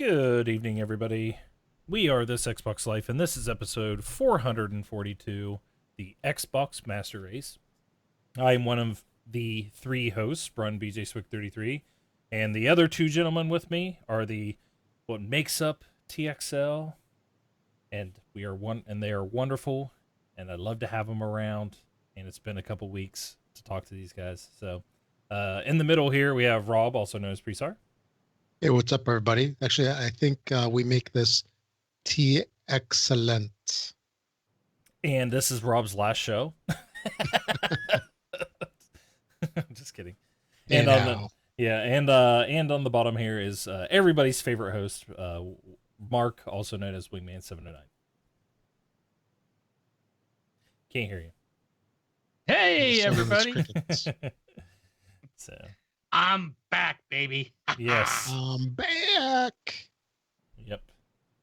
Good evening, everybody. We are This Xbox Life, and this is episode 442, the Xbox Master Race. I am one of the three hosts, Brun BJ Swick 33, and the other two gentlemen with me are what makes up TXL, and they are wonderful, and I love to have them around. And it's been a couple weeks to talk to these guys. So, in the middle here we have Rob, also known as Presar. Hey, what's up, everybody? Actually, I think we make this tea excellent. And this is Rob's last show. Just kidding. Hey And on the now. and on the bottom here is everybody's favorite host, Mark, also known as Wingman 709. Can't hear you. Hey, Silence everybody. crickets. So I'm back, baby. yes, I'm back. yep,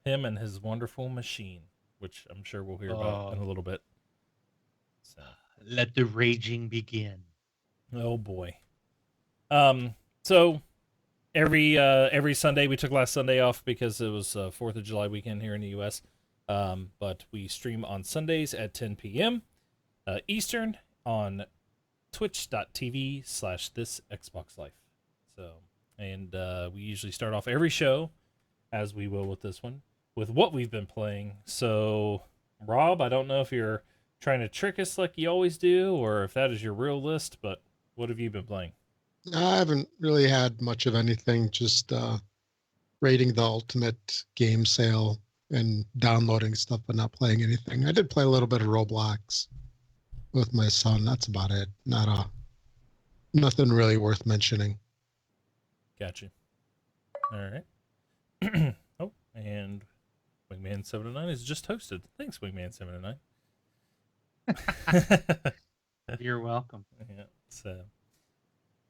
him and his wonderful machine, which I'm sure we'll hear about in a little bit. So Let the raging begin. oh boy. So every Sunday we took last Sunday off because it was 4th of July weekend here in the U.S. But we stream on Sundays at 10 p.m. Eastern on twitch.tv/this Xbox Life. So, and we usually start off every show, as we will with this one, with what we've been playing. So, Rob, I don't know if you're trying to trick us like you always do, or if that is your real list, but what have you been playing? I haven't really had much of anything, just rating the ultimate game sale and downloading stuff, but not playing anything. I did play a little bit of Roblox with my son. That's about it. Nothing really worth mentioning. Gotcha. All right. Oh, and Wingman 709 is just hosted. Thanks, Wingman 709. You're welcome. Yeah. So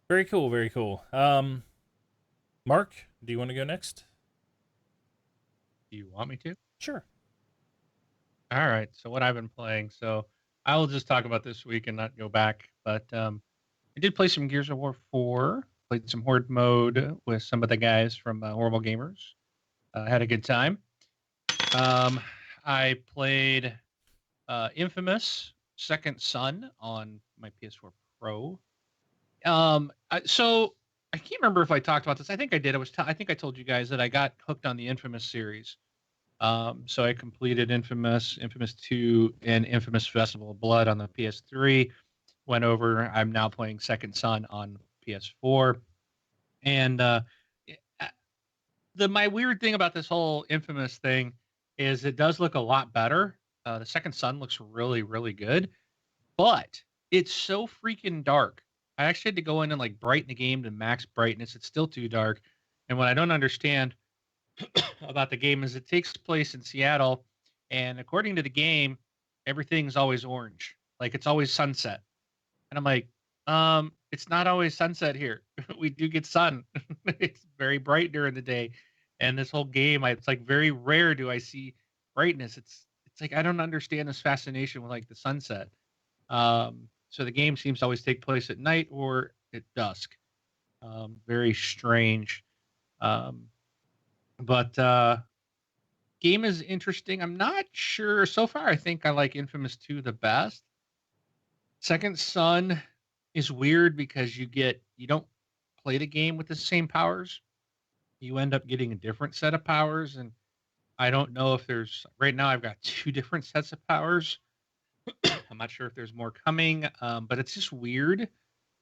very cool, very cool. Mark, do you want to go next? Do you want me to? Sure. All right. So what I've been playing. So I will just talk about this week and not go back. But I did play some Gears of War 4. Played some Horde mode with some of the guys from Horrible Gamers. Had a good time. I played Infamous Second Son on my PS4 Pro. So I can't remember if I talked about this. I think I did. I think I told you guys that I got hooked on the Infamous series. So I completed Infamous, Infamous 2, and Infamous Festival of Blood on the PS3. Went over. I'm now playing Second Son on PS4. And my weird thing about this whole Infamous thing is it does look a lot better. The Second Son looks really, really good, but it's so freaking dark. I actually had to go in and like brighten the game to max brightness. It's still too dark. And what I don't understand about the game is it takes place in Seattle, and according to the game, everything's always orange. Like it's always sunset. And I'm like, it's not always sunset here. We do get sun. It's very bright during the day. And this whole game, it's like very rare do I see brightness. It's like I don't understand this fascination with like the sunset. So the game seems to always take place at night or at dusk. Very strange. But game is interesting. I'm not sure. So far, I think I like Infamous 2 the best. Second Son is weird because you don't play the game with the same powers. You end up getting a different set of powers, and I don't know if there's right now. I've got two different sets of powers. I'm not sure if there's more coming, but it's just weird.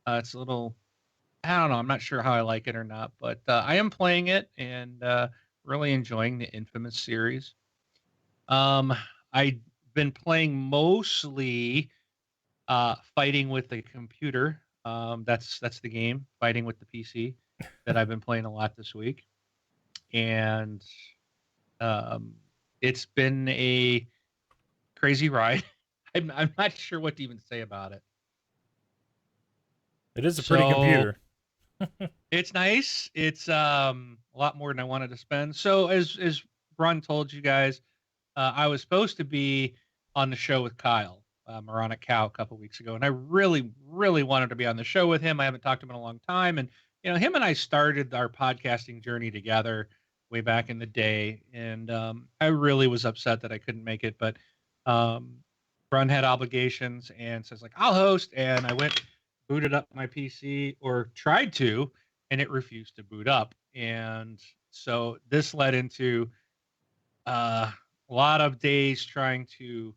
It's a little, I don't know. I'm not sure how I like it or not, but I am playing it and really enjoying the Infamous series. I've been playing mostly fighting with the computer. That's the game, fighting with the PC, that I've been playing a lot this week, and um, it's been a crazy ride. I'm not sure what to even say about it. It is a pretty So computer. it's nice. It's a lot more than I wanted to spend. So as Ron told you guys, I was supposed to be on the show with Kyle Moronic Cow a couple weeks ago, and I really, really wanted to be on the show with him. I haven't talked to him in a long time, and him and I started our podcasting journey together way back in the day, and I really was upset that I couldn't make it. But um, Brun had obligations and says like, I'll host, and I went booted up my PC or tried to, and it refused to boot up, and so this led into a lot of days trying to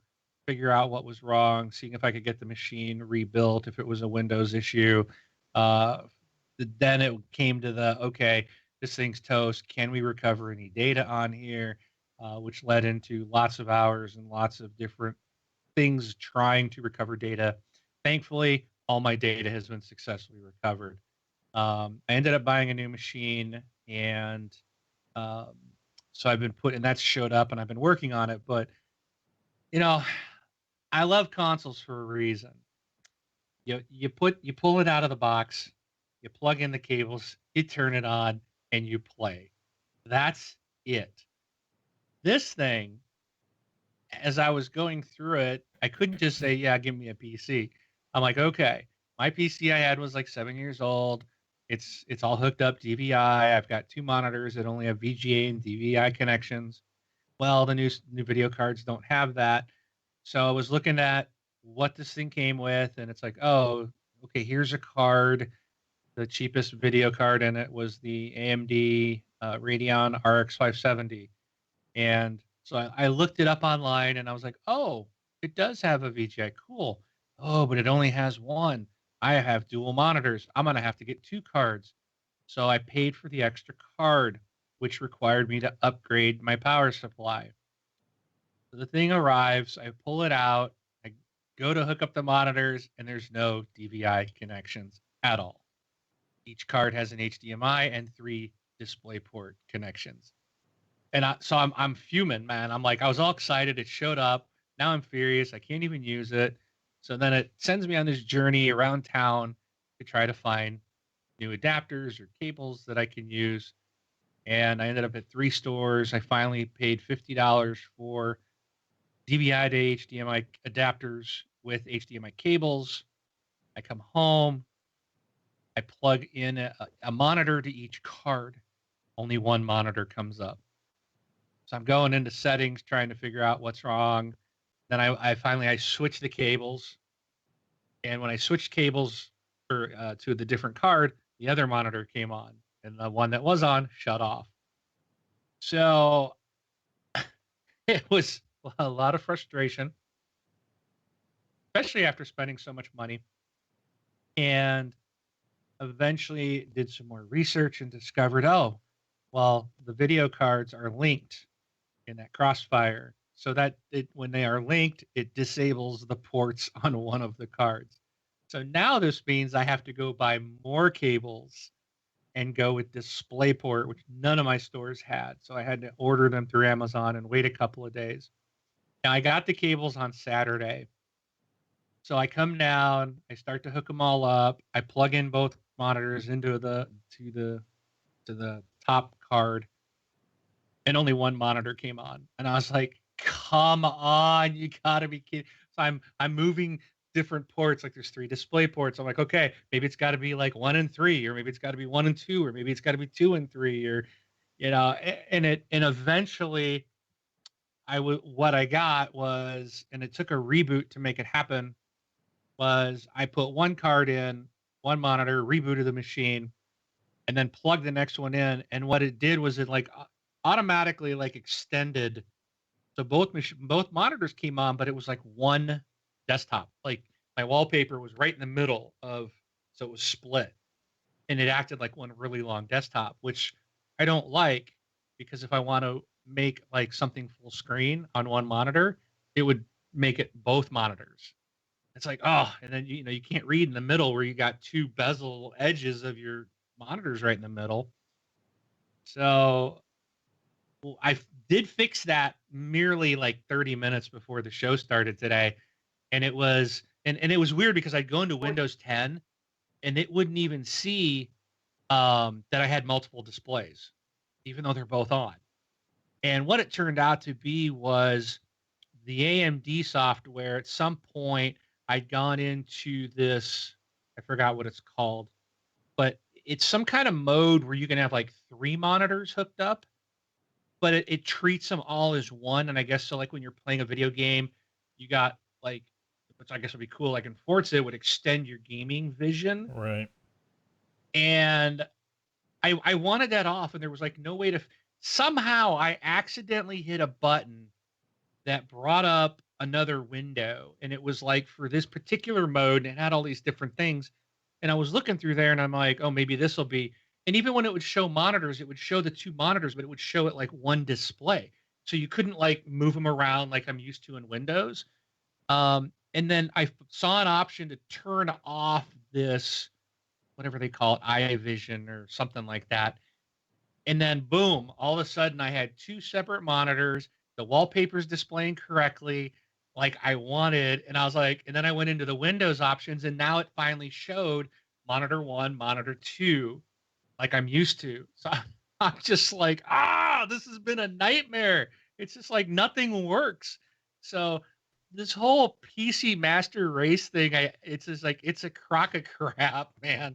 figure out what was wrong, seeing if I could get the machine rebuilt, if it was a Windows issue. Uh, then it came to the okay, this thing's toast. Can we recover any data on here? Which led into lots of hours and lots of different things trying to recover data. Thankfully, all my data has been successfully recovered. I ended up buying a new machine, and um, so I've been and that's showed up, and I've been working on it. But you know, I love consoles for a reason. You pull it out of the box, you plug in the cables, you turn it on, and you play. That's it. This thing, as I was going through it, I couldn't just say, "Yeah, give me a PC." I'm like, okay, my PC I had was like 7 years old. It's all hooked up DVI. I've got two monitors that only have VGA and DVI connections. Well, the new video cards don't have that. So I was looking at what this thing came with, and it's like, oh, okay, here's a card. The cheapest video card in it was the AMD Radeon RX 570. And so I looked it up online, and I was like, oh, it does have a VGA. Cool. Oh, but it only has one. I have dual monitors. I'm going to have to get two cards. So I paid for the extra card, which required me to upgrade my power supply. So the thing arrives, I pull it out, I go to hook up the monitors, and there's no DVI connections at all. Each card has an HDMI and 3 DisplayPort connections. And I'm fuming, man. I'm like, I was all excited. It showed up. Now I'm furious. I can't even use it. So then it sends me on this journey around town to try to find new adapters or cables that I can use. And I ended up at 3 stores. I finally paid $50 for DVI to HDMI adapters with HDMI cables. I come home. I plug in a monitor to each card. Only one monitor comes up. So I'm going into settings, trying to figure out what's wrong. Then I finally switched the cables, and when I switched cables to the different card, the other monitor came on, and the one that was on shut off. So it was a lot of frustration, especially after spending so much money. And eventually did some more research and discovered, oh, well, the video cards are linked in that Crossfire, so that when they are linked, it disables the ports on one of the cards. So now this means I have to go buy more cables and go with DisplayPort, which none of my stores had. So I had to order them through Amazon and wait a couple of days. Now I got the cables on Saturday. So I come down, I start to hook them all up. I plug in both monitors into the top card, and only one monitor came on. And I was like, come on, you gotta be kidding. So I'm moving different ports, like there's 3 display ports. I'm like, okay, maybe it's gotta be like 1 and 3, or maybe it's gotta be 1 and 2, or maybe it's gotta be 2 and 3, or and eventually what I got was, and it took a reboot to make it happen, was I put one card in, one monitor, rebooted the machine, and then plugged the next one in. And what it did was it like automatically like extended. So both monitors came on, but it was like one desktop. Like my wallpaper was right in the middle of, so it was split, and it acted like one really long desktop, which I don't like, because if I want to make like something full screen on one monitor, it would make it both monitors. It's like, oh, and then you can't read in the middle where you got 2 bezel edges of your monitors right in the middle. So I did fix that merely like 30 minutes before the show started today. And it was it was weird, because I'd go into Windows 10 and it wouldn't even see that I had multiple displays, even though they're both on. And what it turned out to be was the AMD software. At some point, I'd gone into this, I forgot what it's called, but it's some kind of mode where you can have like 3 monitors hooked up. but it treats them all as one. And I guess so, like when you're playing a video game, you got like, which I guess would be cool. Like in Forza, it would extend your gaming vision, Right. and I wanted that off, and there was like no way to. Somehow, I accidentally hit a button that brought up another window, and it was like for this particular mode, and it had all these different things. And I was looking through there, and I'm like, oh, maybe this will be. And even when it would show monitors, it would show the two monitors, but it would show it like one display, so you couldn't like move them around like I'm used to in Windows. And then I saw an option to turn off this, whatever they call it, iVision or something like that. And then boom, all of a sudden I had two separate monitors, the wallpaper's displaying correctly, like I wanted. And I was like, and then I went into the Windows options, and now it finally showed monitor one, monitor two, like I'm used to. So I'm just like, this has been a nightmare. It's just like nothing works. So this whole PC Master Race thing, it's just like it's a crock of crap, man.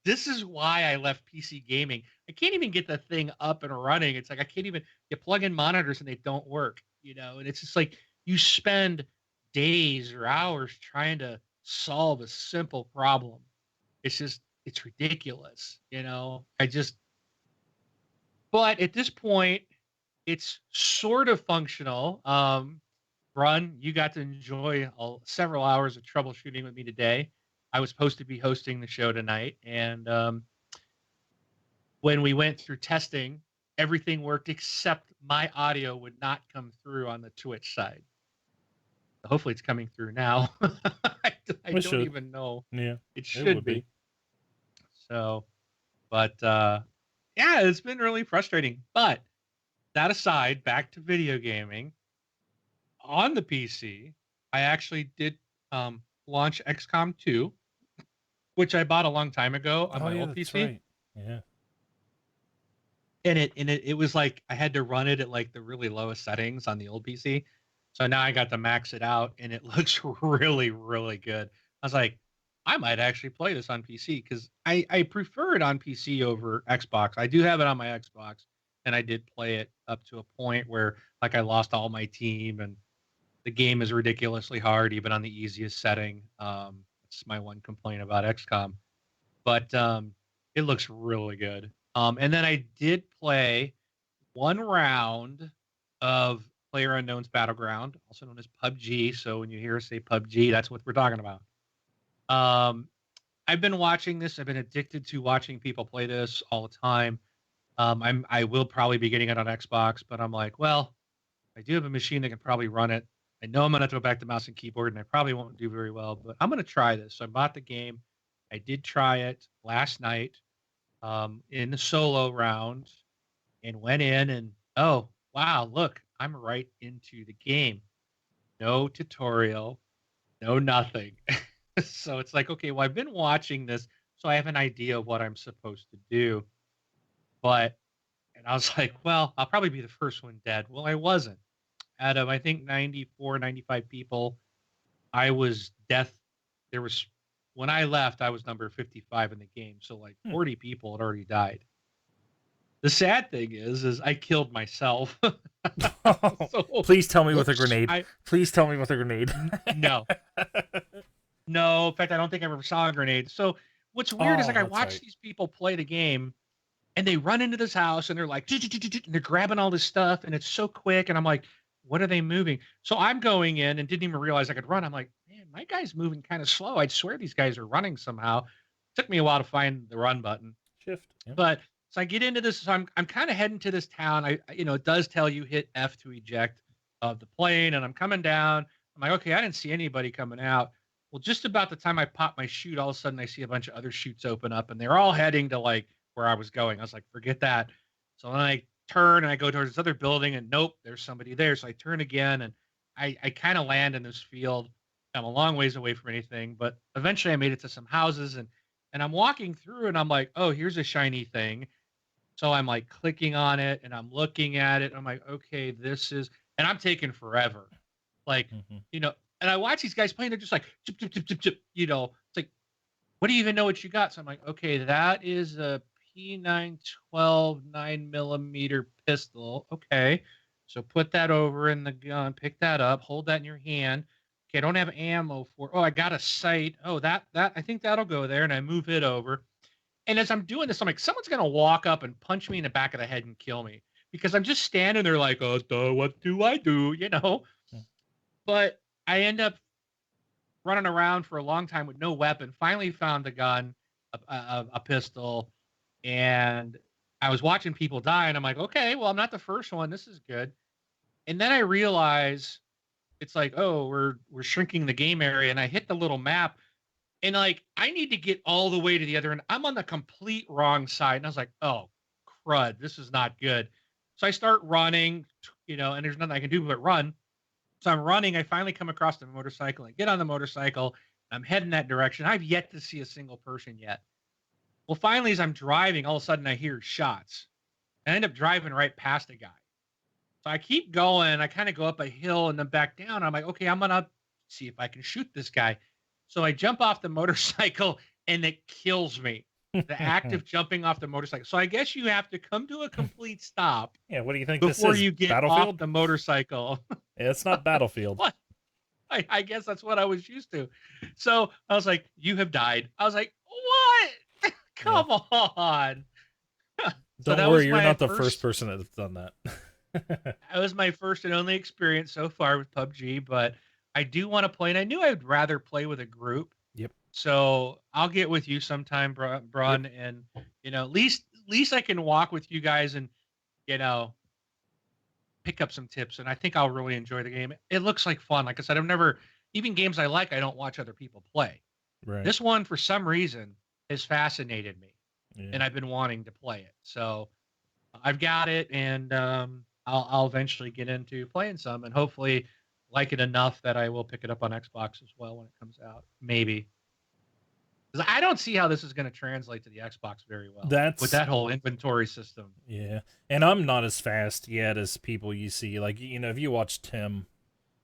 This is why I left PC gaming. I can't even get the thing up and running. It's like I can't even, you plug in monitors and they don't work, and it's just like you spend days or hours trying to solve a simple problem. It's ridiculous. But at this point, it's sort of functional. Brun, you got to enjoy several hours of troubleshooting with me today. I was supposed to be hosting the show tonight, and when we went through testing, everything worked except my audio would not come through on the Twitch side. Hopefully, it's coming through now. I don't should. even know. Yeah. It should be. So, but yeah, it's been really frustrating. But that aside, back to video gaming. On the PC, I actually did launch XCOM 2, which I bought a long time ago on my old PC. Right. Yeah. And it was like I had to run it at like the really lowest settings on the old PC. So now I got to max it out, and it looks really, really good. I was like, I might actually play this on PC because I prefer it on PC over Xbox. I do have it on my Xbox, and I did play it up to a point where like I lost all my team, and the game is ridiculously hard, even on the easiest setting. It's my one complaint about XCOM, but it looks really good. And then I did play one round of PlayerUnknown's Battleground, also known as PUBG. So when you hear us say PUBG, that's what we're talking about. I've been watching this. I've been addicted to watching people play this all the time. I will probably be getting it on Xbox, but I'm like, well, I do have a machine that can probably run it. I know I'm going to have to go back to mouse and keyboard, and I probably won't do very well, but I'm going to try this. So I bought the game. I did try it last night in the solo round and went in, and oh, wow, look, I'm right into the game. No tutorial, no nothing. So it's like, okay, well, I've been watching this, so I have an idea of what I'm supposed to do. And I was like, well, I'll probably be the first one dead. Well, I wasn't. Out of, I think, 94, 95 people, I was death. When I left, I was number 55 in the game. So like 40 people had already died. The sad thing is I killed myself. So, please tell me with a grenade. Please tell me with a grenade. No. No, in fact, I don't think I ever saw a grenade. So what's weird is like I watch these people play the game, and they run into this house, and they're like, and they're grabbing all this stuff, and it's so quick, and I'm like, what are they moving? So I'm going in and didn't even realize I could run. I'm like, man, my guy's moving kind of slow. I'd swear these guys are running somehow. Took me a while to find the run button. Shift. Yep. But so I get into this. So I'm kind of heading to this town. It does tell you hit F to eject of the plane, and I'm coming down. I'm like, okay, I didn't see anybody coming out. Well, just about the time I pop my chute, all of a sudden I see a bunch of other chutes open up, and they're all heading to like where I was going. I was like, forget that. So then I turn and I go towards this other building, and nope, there's somebody there. So I turn again, and I kind of land in this field. I'm a long ways away from anything, but eventually I made it to some houses, and I'm walking through, and I'm like, oh, here's a shiny thing. So I'm like clicking on it, and I'm looking at it. And I'm like, okay, and I'm taking forever. Like, and I watch these guys playing. They're just like, chip. It's like, what do you even know what you got? So I'm like, okay, that is a P912 9mm pistol. Okay. So put that over in the gun, pick that up, hold that in your hand. Okay, I don't have ammo for. Oh, I got a sight. Oh, that I think that'll go there, and I move it over. And as I'm doing this, I'm like, someone's gonna walk up and punch me in the back of the head and kill me because I'm just standing there like, oh, duh, what do I do? You know. Hmm. But I end up running around for a long time with no weapon. Finally, found a gun, a pistol, and I was watching people die, and I'm like, okay, well, I'm not the first one. This is good. And then I realize it's like, oh, we're shrinking the game area, and I hit the little map, and like I need to get all the way to the other end. I'm on the complete wrong side, and I was like, oh, crud, this is not good. So I start running, and there's nothing I can do but run. So I'm running. I finally come across the motorcycle and get on the motorcycle. I'm heading that direction. I've yet to see a single person yet. Well, finally, as I'm driving, all of a sudden I hear shots. I end up driving right past a guy. So I keep going. I kind of go up a hill and then back down. I'm like, okay, I'm going to see if I can shoot this guy. So I jump off the motorcycle and it kills me. The act of jumping off the motorcycle. So I guess you have to come to a complete stop. Yeah, what do you think before this is? you get Battlefield? off the motorcycle? Yeah, it's not Battlefield. What? I guess that's what I was used to. So I was like, you have died. I was like, what? Come on. Don't worry, you're not the first person that's done that. That was my first and only experience so far with PUBG, but I do want to play, and I knew I'd rather play with a group. Yep. So I'll get with you sometime, Braun, Yep. and at least I can walk with you guys and pick up some tips, and I think I'll really enjoy the game. It looks like fun. Like I said, I've never, even games I like, I don't watch other people play. Right. This one, for some reason, has fascinated me, Yeah. and I've been wanting to play it. So I've got it, and I'll eventually get into playing some, and hopefully like it enough that I will pick it up on Xbox as well when it comes out. Maybe. 'Cause I don't see how this is going to translate to the Xbox very well. With that whole inventory system. Yeah. And I'm not as fast yet as people you see. Like, if you watch Tim,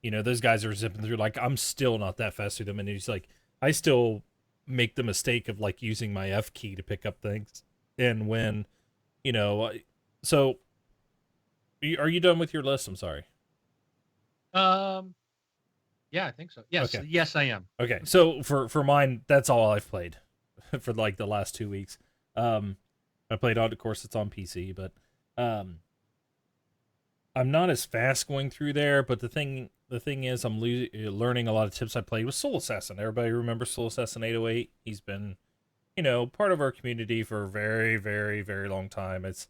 those guys are zipping through. Like, I'm still not that fast through them. And he's like, I still make the mistake of, like, using my F key to pick up things. And when, so are you done with your list? I'm sorry. Yeah, I think so. Yes. Okay. Yes, I am. Okay. So for mine, that's all I've played for like the last 2 weeks. I played on, of course, it's on PC, but I'm not as fast going through there. But the thing is, I'm learning a lot of tips. I played with Soul Assassin. Everybody remember Soul Assassin 808? He's been, part of our community for a very, very, very long time. It's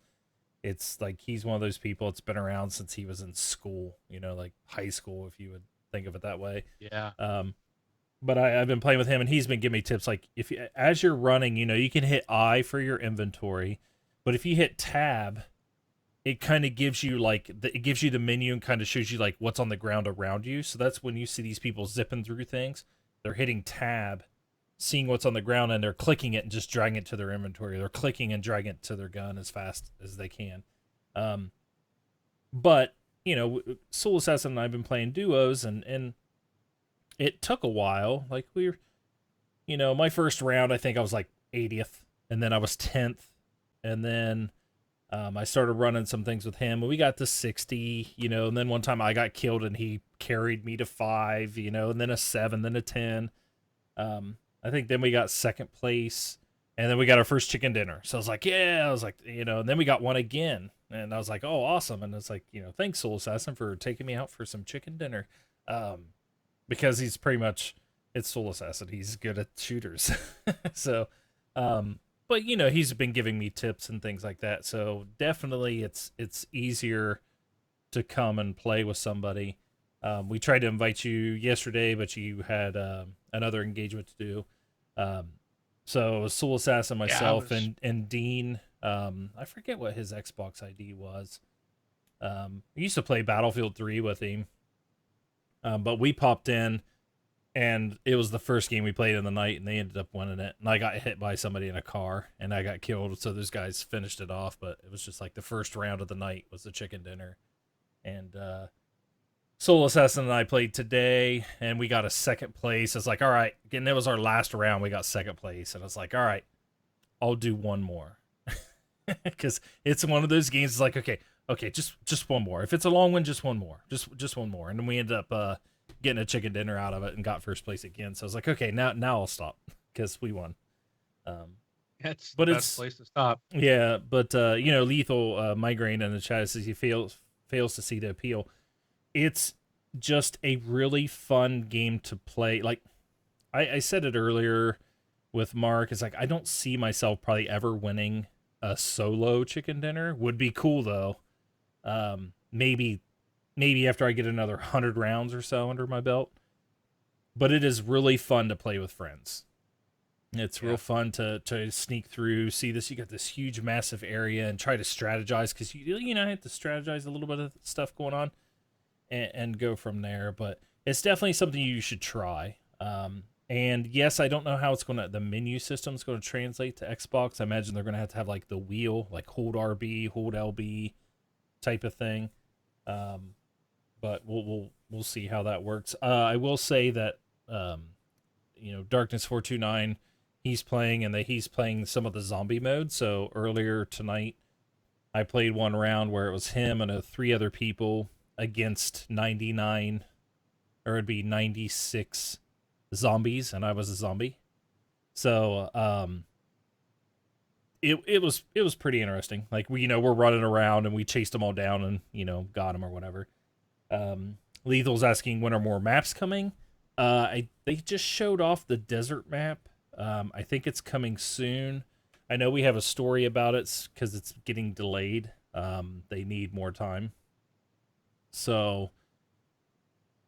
like he's one of those people that's been around since he was in school, like high school, if you would think of it that way. Yeah. But I've been playing with him, and he's been giving me tips. Like, as you're running, you can hit I for your inventory, but if you hit tab, it kind of gives you it gives you the menu and kind of shows you like what's on the ground around you. So that's when you see these people zipping through things. They're hitting tab, seeing what's on the ground, and they're clicking it and just dragging it to their inventory. They're clicking and dragging it to their gun as fast as they can. But Soul Assassin and I've been playing duos, and it took a while. Like, my first round, I think I was like 80th, and then I was 10th, and then I started running some things with him, and we got to 60, and then one time I got killed, and he carried me to 5, and then a 7, then a 10. I think then we got second place, and then we got our first chicken dinner. So I was like, and then we got one again, and I was like, oh, awesome. And it's like, thanks, Soul Assassin, for taking me out for some chicken dinner. Because he's pretty much, it's Soul Assassin. He's good at shooters. So, but he's been giving me tips and things like that. So definitely it's easier to come and play with somebody. We tried to invite you yesterday, but you had another engagement to do. So it was Soul Assassin, myself, and Dean. I forget what his Xbox ID was. I used to play Battlefield 3 with him. But we popped in, and it was the first game we played in the night, and they ended up winning it. And I got hit by somebody in a car, and I got killed. So those guys finished it off, but it was just like the first round of the night was the chicken dinner. And Soul Assassin and I played today, and we got a second place. It's like, all right, and it was our last round. We got second place, and it's like, all right, I'll do one more. because it's one of those games. It's like, okay, just one more. If it's a long one, just one more, just one more. And then we ended up getting a chicken dinner out of it and got first place again. So I was like, okay, now I'll stop because we won. That's But the it's best place to stop. yeah, but Lethal Migraine in the chat says he fails to see the appeal. It's just a really fun game to play. Like I said it earlier with Mark, it's like I don't see myself probably ever winning a solo chicken dinner. Would be cool though. Maybe after I get another 100 rounds or so under my belt. But it is really fun to play with friends. It's real fun to sneak through, see this. You got this huge, massive area, and try to strategize because you have to strategize a little bit of stuff going on, and go from there. But it's definitely something you should try. And yes, I don't know how the menu system's going to translate to Xbox. I imagine they're going to have like the wheel, like hold RB, hold LB, type of thing. But we'll see how that works. I will say that Darkness 429. He's playing, and he's playing some of the zombie mode. So earlier tonight, I played one round where it was him and 3 other people against 99, or it'd be 96 zombies, and I was a zombie. So it was pretty interesting. Like we're running around and we chased them all down and got them or whatever. Lethal's asking when are more maps coming. They just showed off the desert map. I think it's coming soon. I know we have a story about it because it's getting delayed. They need more time. So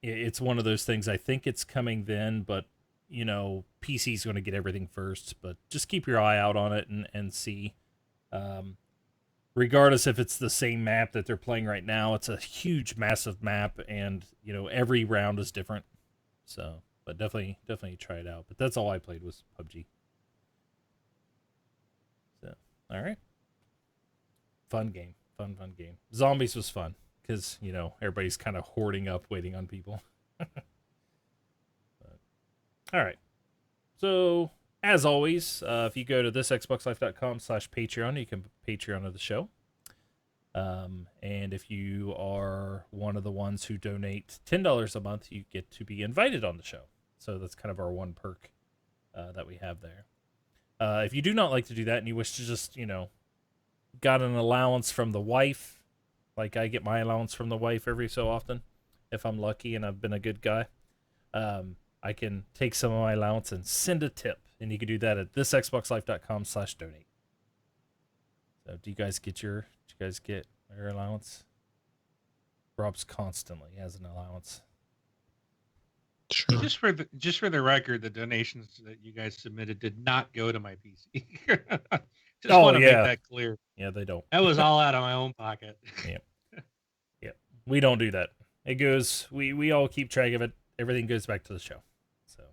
it's one of those things. I think it's coming then, but PC's going to get everything first. But just keep your eye out on it and see. Regardless if it's the same map that they're playing right now, it's a huge, massive map, and every round is different. So. But definitely try it out. But that's all I played was PUBG. So, all right. Fun game. Fun game. Zombies was fun because, everybody's kind of hoarding up, waiting on people. But, all right. So, as always, if you go to thisxboxlife.com/Patreon, you can Patreon of the show. And if you are one of the ones who donate $10 a month, you get to be invited on the show. So that's kind of our one perk that we have there. If you do not like to do that and you wish to just, got an allowance from the wife, like I get my allowance from the wife every so often, if I'm lucky and I've been a good guy, I can take some of my allowance and send a tip. And you can do that at thisxboxlife.com/donate. So do you guys get your allowance? Rob's constantly has an allowance. Sure. Just for the record, the donations that you guys submitted did not go to my PC. Just want to make that clear. Yeah, they don't. That was all out of my own pocket. Yep. We don't do that. It goes. We all keep track of it. Everything goes back to the show. So,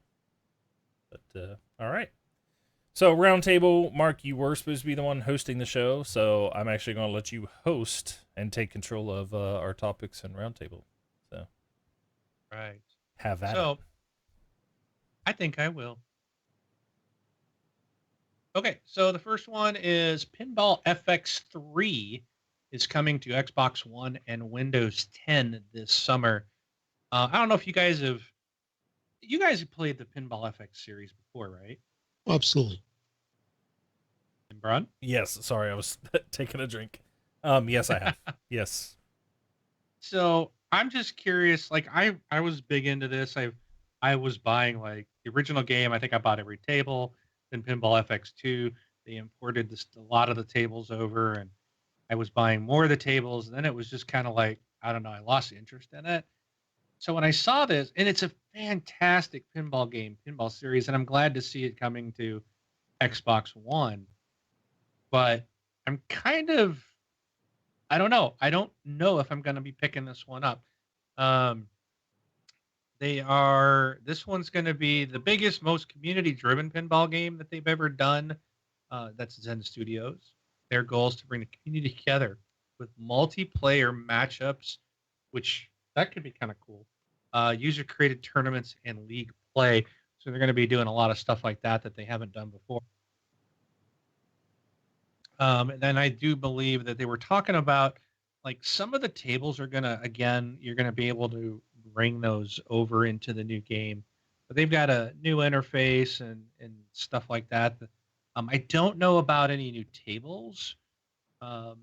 but all right. So roundtable, Mark, you were supposed to be the one hosting the show, so I'm actually going to let you host and take control of our topics and roundtable. So, right. Have at so, it. I think I will. Okay, so the first one is Pinball FX3 is coming to Xbox One and Windows 10 this summer. I don't know if you guys have played the Pinball FX series before, right? Absolutely. And Brun? Yes. Sorry, I was taking a drink. Yes, I have. Yes. So I'm just curious. Like I was big into this. I was buying like the original game. I think I bought every table. Then Pinball FX2. They imported a lot of the tables over, and I was buying more of the tables. And then it was just kind of like, I don't know, I lost interest in it. So when I saw this, and it's a fantastic pinball game, pinball series, and I'm glad to see it coming to Xbox One. But I'm kind of, I don't know. I don't know if I'm going to be picking this one up. This one's going to be the biggest, most community-driven pinball game that they've ever done. That's Zen Studios. Their goal is to bring the community together with multiplayer matchups, which that could be kind of cool. User-created tournaments and league play. So they're going to be doing a lot of stuff like that they haven't done before. And then I do believe that they were talking about like some of the tables are gonna again, you're gonna be able to bring those over into the new game. But they've got a new interface and stuff like that. I don't know about any new tables. Um,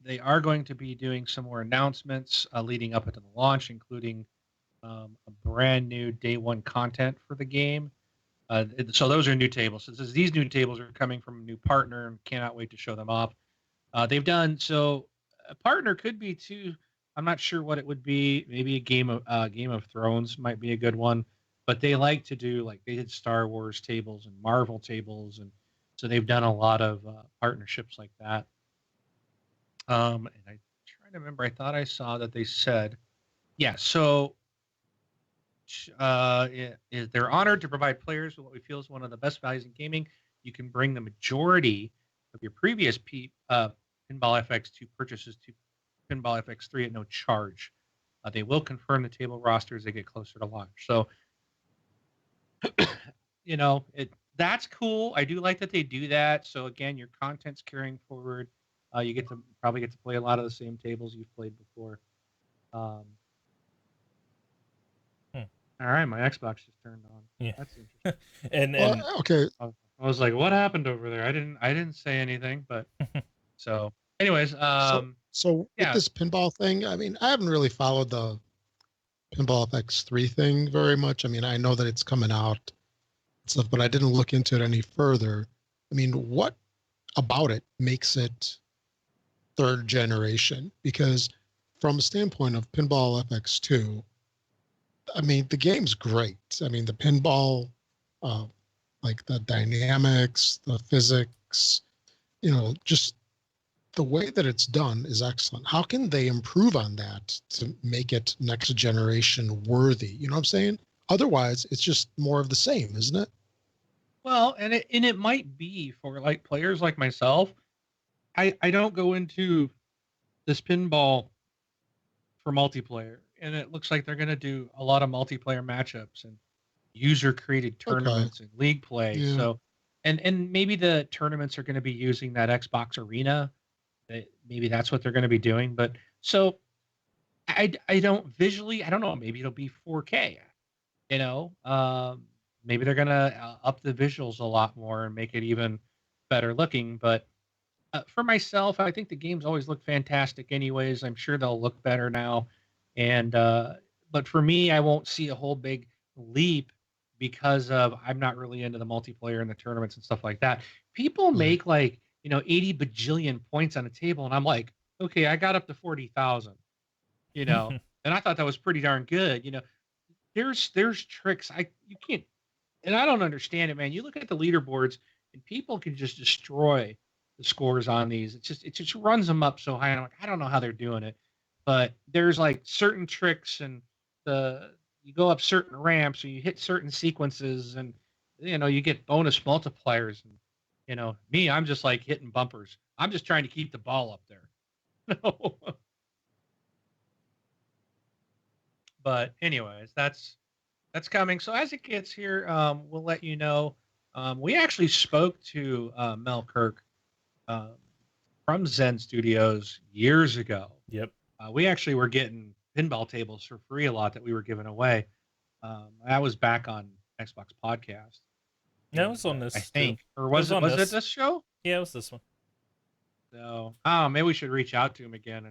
they are going to be doing some more announcements leading up into the launch, including a brand new day one content for the game. So those are new tables. So these new tables are coming from a new partner, and cannot wait to show them off. They've done so. A partner could be too. I'm not sure what it would be. Maybe a Game of Thrones might be a good one. But they like to do like they did Star Wars tables and Marvel tables, and so they've done a lot of partnerships like that. And I'm trying to remember. I thought I saw that they said, yeah. So they're honored to provide players with what we feel is one of the best values in gaming. You can bring the majority of your previous Pinball FX2 purchases to Pinball FX3 at no charge. They will confirm the table roster as they get closer to launch. So, that's cool. I do like that they do that. So again, your content's carrying forward. You probably get to play a lot of the same tables you've played before. Um, All right, my Xbox just turned on. Yeah. That's interesting. and Okay. I was like, "What happened over there?" I didn't say anything, but so. Anyways, So yeah. with this pinball thing, I mean, I haven't really followed the Pinball FX3 thing very much. I mean, I know that it's coming out and stuff, but I didn't look into it any further. I mean, what about it makes it third generation? Because from a standpoint of Pinball FX2, I mean, the game's great. I mean, the pinball, uh, like the dynamics, the physics, just the way that it's done is excellent. How can they improve on that to make it next generation worthy? You know what I'm saying? Otherwise, it's just more of the same, isn't it? Well, and it might be for like players like myself. I don't go into this pinball for multiplayer, and it looks like they're going to do a lot of multiplayer matchups and user created tournaments and league play. Yeah. So, and maybe the tournaments are going to be using that Xbox Arena. Maybe that's what they're going to be doing. But so I don't visually, I don't know. Maybe it'll be 4K. Maybe they're going to up the visuals a lot more and make it even better looking. But for myself, I think the games always look fantastic anyways. I'm sure they'll look better now. And but for me, I won't see a whole big leap because of I'm not really into the multiplayer and the tournaments and stuff like that. People make like, 80 bajillion points on a table, and I'm like, okay, I got up to 40,000, and I thought that was pretty darn good. There's tricks you can't, and I don't understand it, man. You look at the leaderboards and people can just destroy the scores on these. It just runs them up so high. And I'm like, I don't know how they're doing it, but there's like certain tricks and you go up certain ramps or you hit certain sequences and you get bonus multipliers. And me, I'm just like hitting bumpers. I'm just trying to keep the ball up there. No. But anyways, that's coming. So as it gets here, we'll let you know. We actually spoke to Mel Kirk from Zen Studios years ago. Yep. We actually were getting pinball tables for free a lot that we were giving away. That was back on Xbox Podcast. Yeah, it was on this. I think, or was it this show? Yeah, it was this one. So, maybe we should reach out to him again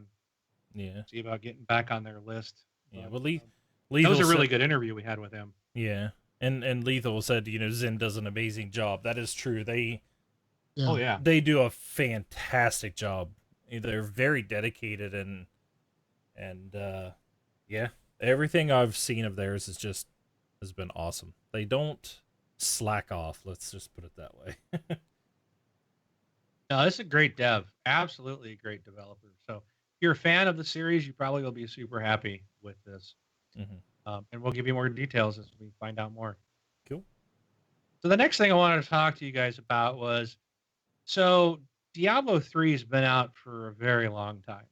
and see about getting back on their list. Yeah, but, well, that was a really good interview we had with him. Yeah, and Lethal said, Zen does an amazing job. That is true. They do a fantastic job. They're very dedicated and everything I've seen of theirs has been awesome. They don't slack off. Let's just put it that way. No, this is a great dev. Absolutely a great developer. So if you're a fan of the series, you probably will be super happy with this. Mm-hmm. And we'll give you more details as we find out more. Cool. So the next thing I wanted to talk to you guys about was, so Diablo 3 has been out for a very long time.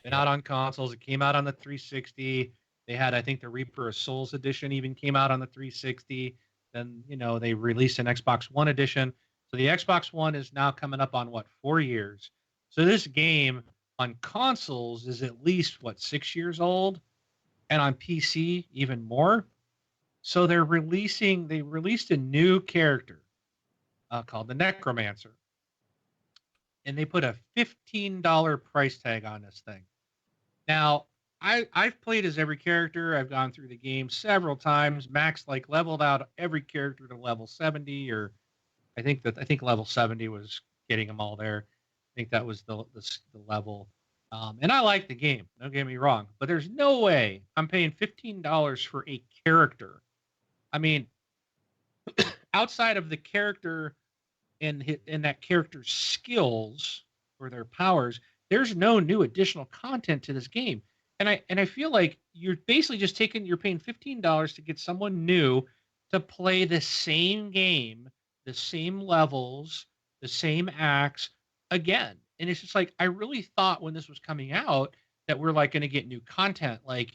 Been out on consoles. It came out on the 360. They had, I think, the Reaper of Souls edition even came out on the 360. Then, they released an Xbox One edition. So the Xbox One is now coming up on what, 4 years. So this game on consoles is at least what, 6 years old, and on PC even more. So they released a new character called the Necromancer, and they put a $15 price tag on this thing. Now, I've played as every character. I've gone through the game several times. Max like leveled out every character to level 70, or I think level 70 was getting them all there. I think that was the level. And I like the game. Don't get me wrong, but there's no way I'm paying $15 for a character. I mean, outside of the character and that character's skills or their powers, there's no new additional content to this game. And I feel like you're basically just you're paying $15 to get someone new to play the same game, the same levels, the same acts again. And it's just like, I really thought when this was coming out that we're like going to get new content, like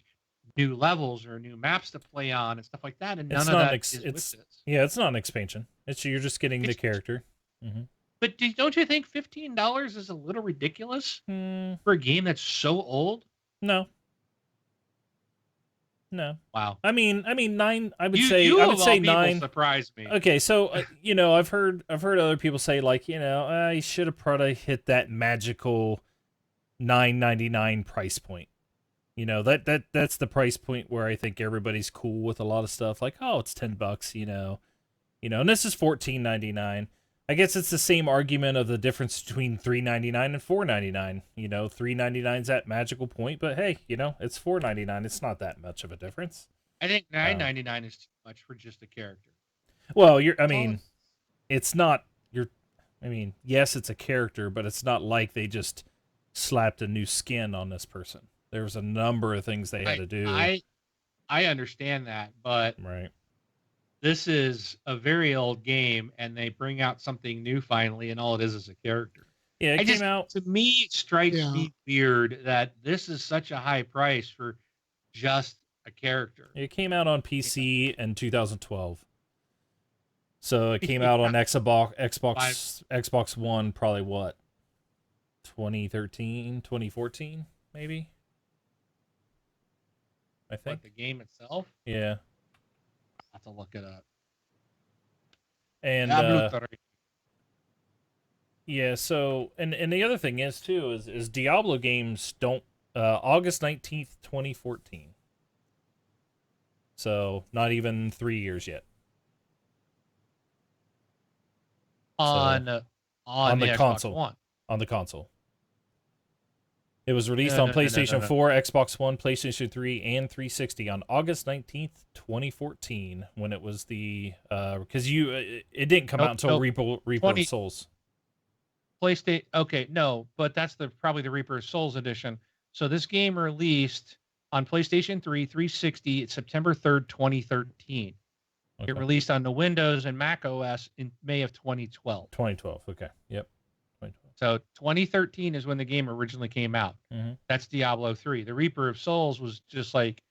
new levels or new maps to play on and stuff like that. And It's none of not. that is with this. Yeah, it's not an expansion. You're just getting the character. Mm-hmm. But don't you think $15 is a little ridiculous Mm, for a game that's so old? no. No. Wow. I mean, nine. I would You say of all people nine. surprised me. Okay, so I've heard other people say like, I should have probably hit that magical $9.99 price point. That's the price point where I think everybody's cool with a lot of stuff. Like, oh, it's $10. And this is $14.99. I guess it's the same argument of the difference between $3.99 and $4.99. $3.99's that magical point, but hey, it's $4.99. It's not that much of a difference. I think $9.99 is too much for just a character. Well, it's not. Yes, it's a character, but it's not like they just slapped a new skin on this person. There was a number of things they had to do. I understand that, but right. This is a very old game, and they bring out something new finally, and all it is a character. Yeah, it came out. To me, it strikes me weird that this is such a high price for just a character. It came out on PC in 2012. So it came out on Xbox One, probably what? 2013, 2014, maybe? I think. What, the game itself? Yeah. I'll have to look it up. And yeah, so and the other thing is too is Diablo games don't August 19th, 2014. So not even 3 years yet. On the Xbox console. One. On the console. It was released on PlayStation 4, Xbox One, PlayStation 3, and 360 on August 19th, 2014, when it was the because it didn't come out until Reaper of Souls. PlayStation. Okay, no, but that's probably the Reaper of Souls edition. So this game released on PlayStation 3, 360, September 3rd, 2013. Okay. It released on the Windows and Mac OS in May of 2012. 2012. Okay. Yep. 2012. So 2013 is when the game originally came out. Mm-hmm. That's Diablo 3. The Reaper of Souls was just like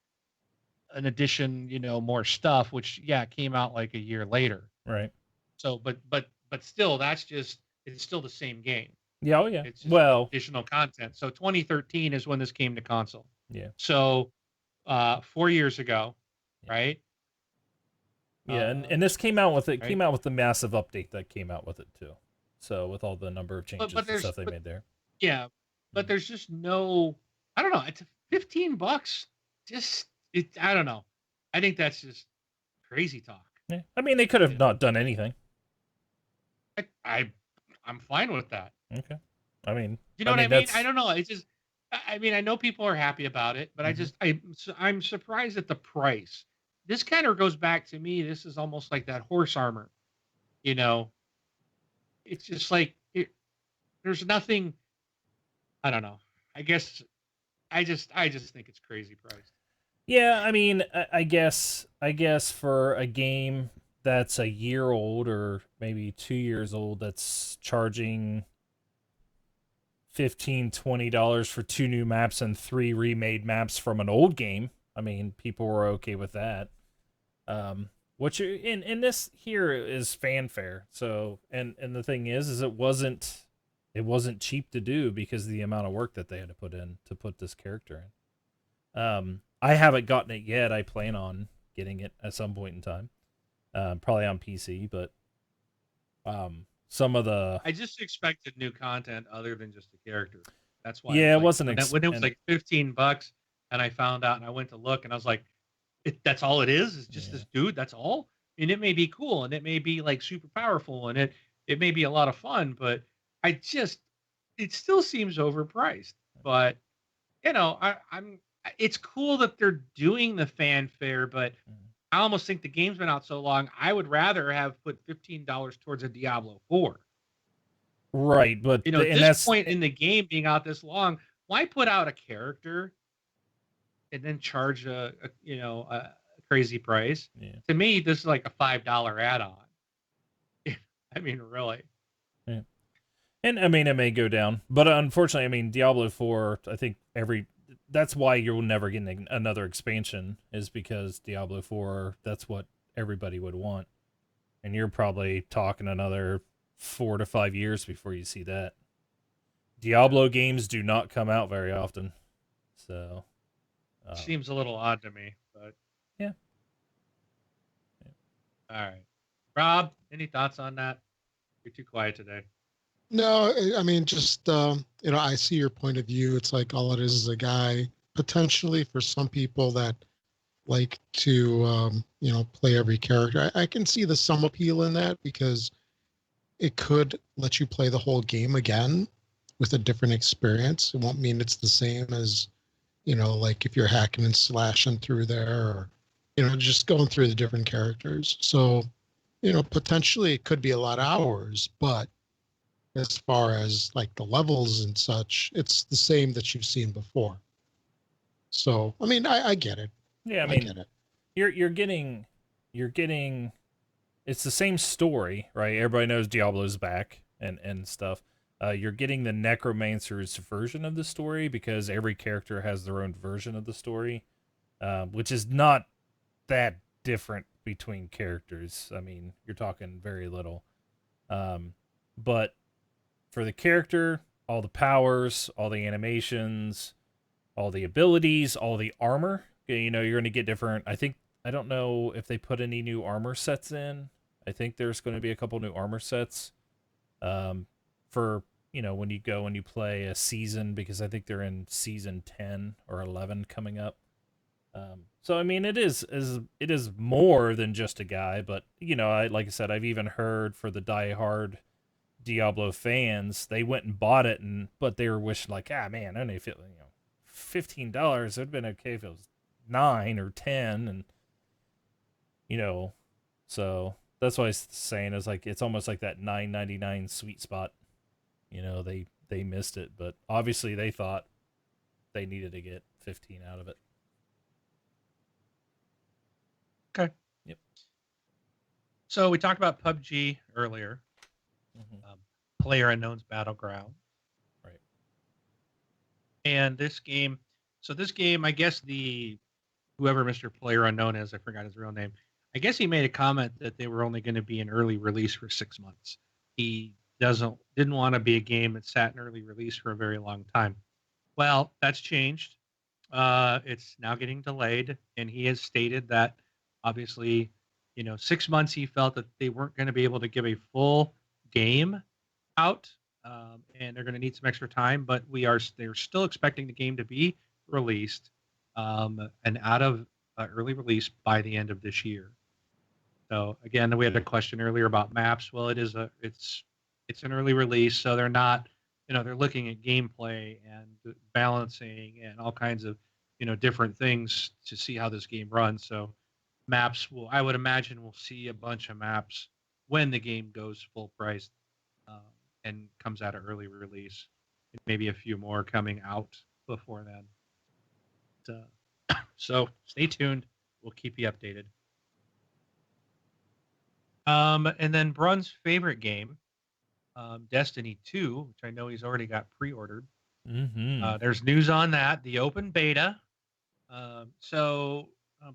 an addition, more stuff, which came out like a year later. Right. So, but still, it's still the same game. Yeah. Oh yeah. It's additional content. So 2013 is when this came to console. Yeah. So, 4 years ago, right? Yeah, and this came out with came out with the massive update that came out with it too. So with all the number of changes and stuff they made there. Yeah, but there's just no. I don't know. It's $15. I don't know. I think that's just crazy talk. Yeah, I mean they could have not done anything. I'm fine with that. Okay. I mean, you know what I mean? I don't know. It's just. I mean, I know people are happy about it, but I'm surprised at the price. This kind of goes back to me. This is almost like that horse armor, It's just like there's nothing. I don't know. I guess I just think it's crazy priced. Yeah, I mean, I guess for a game that's a year old or maybe 2 years old, that's charging $15-$20 for 2 new maps and 3 remade maps from an old game. I mean, people were okay with that. what you in this here is fanfare. So and the thing is it wasn't cheap to do because of the amount of work that they had to put in to put this character in. I haven't gotten it yet. I plan on getting it at some point in time. Probably on PC, but some of the I just expected new content other than just the character. That's why yeah, it I'm like, wasn't when it was like $15, and I found out, and I went to look, and I was like, that's all it is? It's just Yeah. this dude. That's all. And it may be cool, and it may be like super powerful, and it may be a lot of fun, but it still seems overpriced. But I'm. It's cool that they're doing the fanfare, but I almost think the game's been out so long. I would rather have put $15 towards a Diablo 4. right, but At and this that's point in the game being out this long, why put out a character and then charge a crazy price? yeah. To me, this is like a $5 add-on. I mean, really. Yeah. And I mean, it may go down, but unfortunately, I mean, Diablo 4, I think that's why you'll never get another expansion, is because Diablo 4, that's what everybody would want. And you're probably talking another 4 to 5 years before you see that. Diablo games do not come out very often. So, Seems a little odd to me, but yeah. All right. Rob, any thoughts on that? You're too quiet today. No, I mean, just I see your point of view. It's like all it is a guy potentially for some people that like to play every character. I can see the some appeal in that because it could let you play the whole game again with a different experience. It won't mean it's the same as like if you're hacking and slashing through there, or just going through the different characters. So potentially it could be a lot of hours, but as far as like the levels and such, it's the same that you've seen before. So, I mean, I get it. Yeah, I I mean, get it. you're getting it's the same story, right? Everybody knows Diablo's back and stuff. You're getting the Necromancer's version of the story because every character has their own version of the story, which is not that different between characters. I mean, you're talking very little. But for the character, all the powers, all the animations, all the abilities, all the armor, you're going to get different. I don't know if they put any new armor sets in. I think there's going to be a couple new armor sets for when you go and you play a season, because I think they're in season 10 or 11 coming up. So I mean, it is more than just a guy, but like I said, I've even heard for the die-hard Diablo fans, they went and bought it, but they were wishing like, man, only if it, $15, it would have been okay if it was 9 or 10, and so that's what I was saying, is like it's almost like that $9.99 sweet spot. They missed it, but obviously they thought they needed to get 15 out of it. Okay. Yep. So we talked about PUBG earlier. Mm-hmm. PlayerUnknown's Battleground. Right. And this game, I guess whoever Mr. PlayerUnknown is, I forgot his real name. I guess he made a comment that they were only going to be an early release for 6 months. He didn't want to be a game that sat in early release for a very long time. Well, that's changed. It's now getting delayed, and he has stated that obviously, 6 months he felt that they weren't going to be able to give a full game out, and they're going to need some extra time. But they're still expecting the game to be released and out of early release by the end of this year. So again, we had a question earlier about maps. Well, it's an early release, so they're not, they're looking at gameplay and balancing and all kinds of, different things to see how this game runs. So I would imagine we'll see a bunch of maps when the game goes full price and comes out of early release. Maybe a few more coming out before then. So stay tuned. We'll keep you updated. And then Brun's favorite game, Destiny 2, which I know he's already got pre-ordered. Mm-hmm. There's news on that, the open beta. So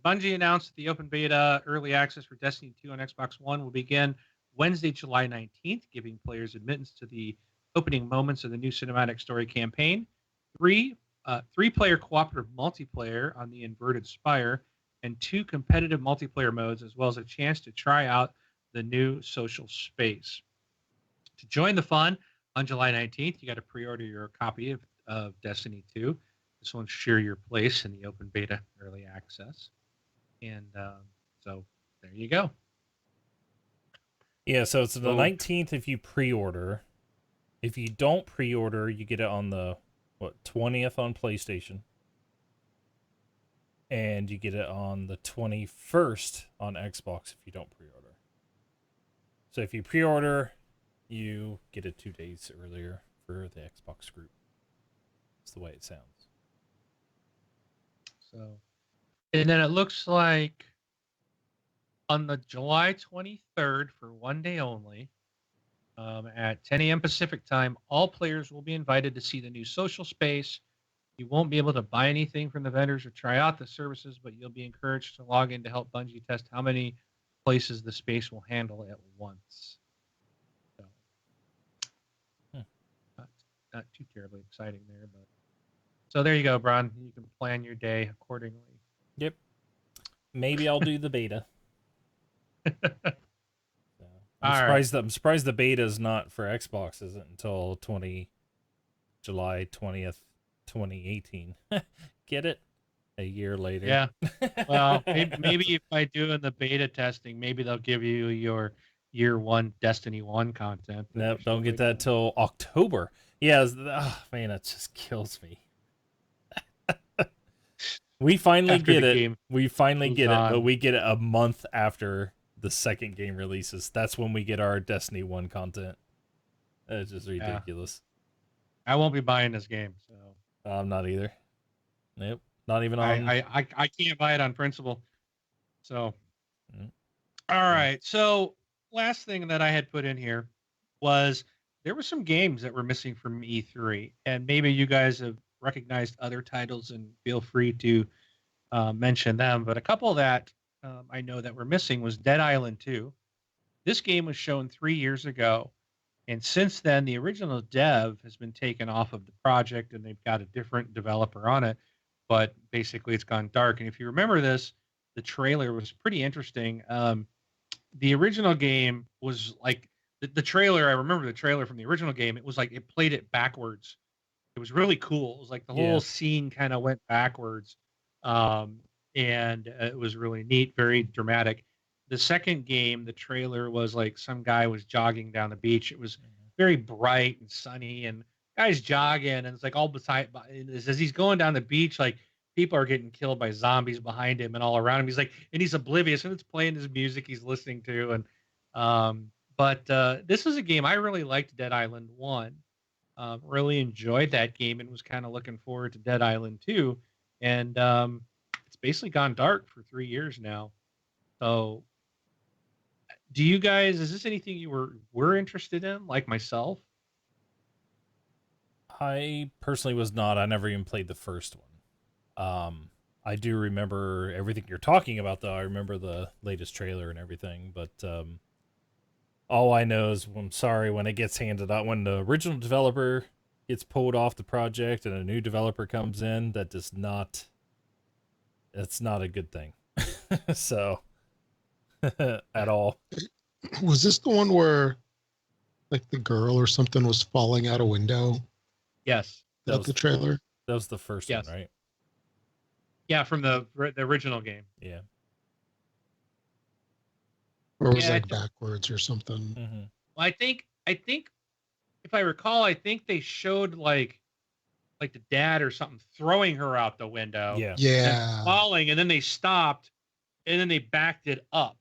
Bungie announced that the open beta early access for Destiny 2 on Xbox One will begin Wednesday, July 19th, giving players admittance to the opening moments of the new cinematic story campaign. Three-player cooperative multiplayer on the Inverted Spire, and 2 competitive multiplayer modes, as well as a chance to try out the new social space. To join the fun on July 19th, you got to pre-order your copy of Destiny 2. This will ensure your place in the open beta early access. And so there you go. Yeah, so it's the So- 19th if you pre-order. If you don't pre-order, you get it on the 20th on PlayStation. And you get it on the 21st on Xbox if you don't pre-order. So if you pre-order, you get it 2 days earlier for the Xbox group. That's the way it sounds. So, and then it looks like on the July 23rd for one day only, at 10 a.m. Pacific time, all players will be invited to see the new social space. You won't be able to buy anything from the vendors or try out the services, but you'll be encouraged to log in to help Bungie test how many places the space will handle at once. So, not too terribly exciting there, but so there you go, Bron. You can plan your day accordingly. Yep. Maybe I'll do the beta. So, All right. I'm surprised the beta is not for Xbox isn't until July 20th, 2018. Get it? A year later. Yeah. Well, maybe if by doing the beta testing, maybe they'll give you your year 1 Destiny 1 content. Nope, don't get that till October. Yeah, man, it just kills me. We finally After get the it. game We finally moves get it, but on. we get it a month after the second game releases. That's when we get our Destiny 1 content. It's just ridiculous. I won't be buying this game, so I'm not either. Nope. Not even on. I can't buy it on principle. So, Mm. all right. So, last thing that I had put in here was there were some games that were missing from E3, and maybe you guys have recognized other titles, and feel free to mention them. But a couple that I know that were missing was Dead Island 2. This game was shown 3 years ago, and since then, the original dev has been taken off of the project, and they've got a different developer on it. But basically, it's gone dark. And if you remember this, the trailer was pretty interesting. The original game was like the trailer. I remember the trailer from the original game. It was like it played it backwards. It was really cool. It was like the Yeah. whole scene kind of went backwards, and it was really neat, very dramatic. The second game, the trailer was like some guy was jogging down the beach. It was very bright and sunny, and guy's jogging, and it's like all beside as he's going down the beach, like people are getting killed by zombies behind him and all around him. He's like, and he's oblivious, and it's playing his music he's listening to, and but this is a game I really liked. Dead Island 1. Really enjoyed that game and was kind of looking forward to Dead Island 2. And it's basically gone dark for 3 years now. So do you guys, is this anything you were interested in, like myself? I personally was not. I never even played the first one. I do remember everything you're talking about, though. I remember the latest trailer and everything, but all I know is, I'm sorry, when it gets handed out, when the original developer gets pulled off the project and a new developer comes in, that's not a good thing. So, at all. Was this the one where like the girl or something was falling out a window? Yes. That That was the trailer? That was the first Yes. one, right? Yeah, from the original game. Yeah. Or it was Yeah, I like backwards or something? Mm-hmm. Well, I think if I recall, I think they showed like the dad or something throwing her out the window. Yeah. And Yeah. falling, and then they stopped, and then they backed it up,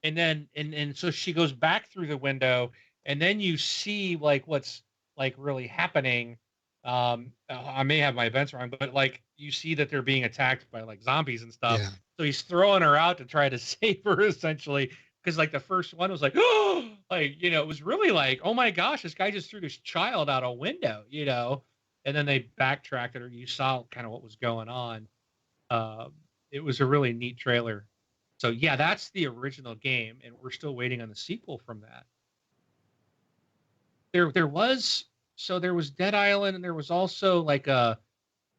and then and so she goes back through the window, and then you see like what's like really happening. I may have my events wrong, but like you see that they're being attacked by like zombies and stuff. Yeah. So he's throwing her out to try to save her, essentially, because like the first one was like, oh, like, you know, it was really like, oh my gosh, this guy just threw this child out a window, you know. And then they backtracked it, or you saw kind of what was going on. it was a really neat trailer. So yeah, that's the original game, and we're still waiting on the sequel from that. There was Dead Island, and there was also like a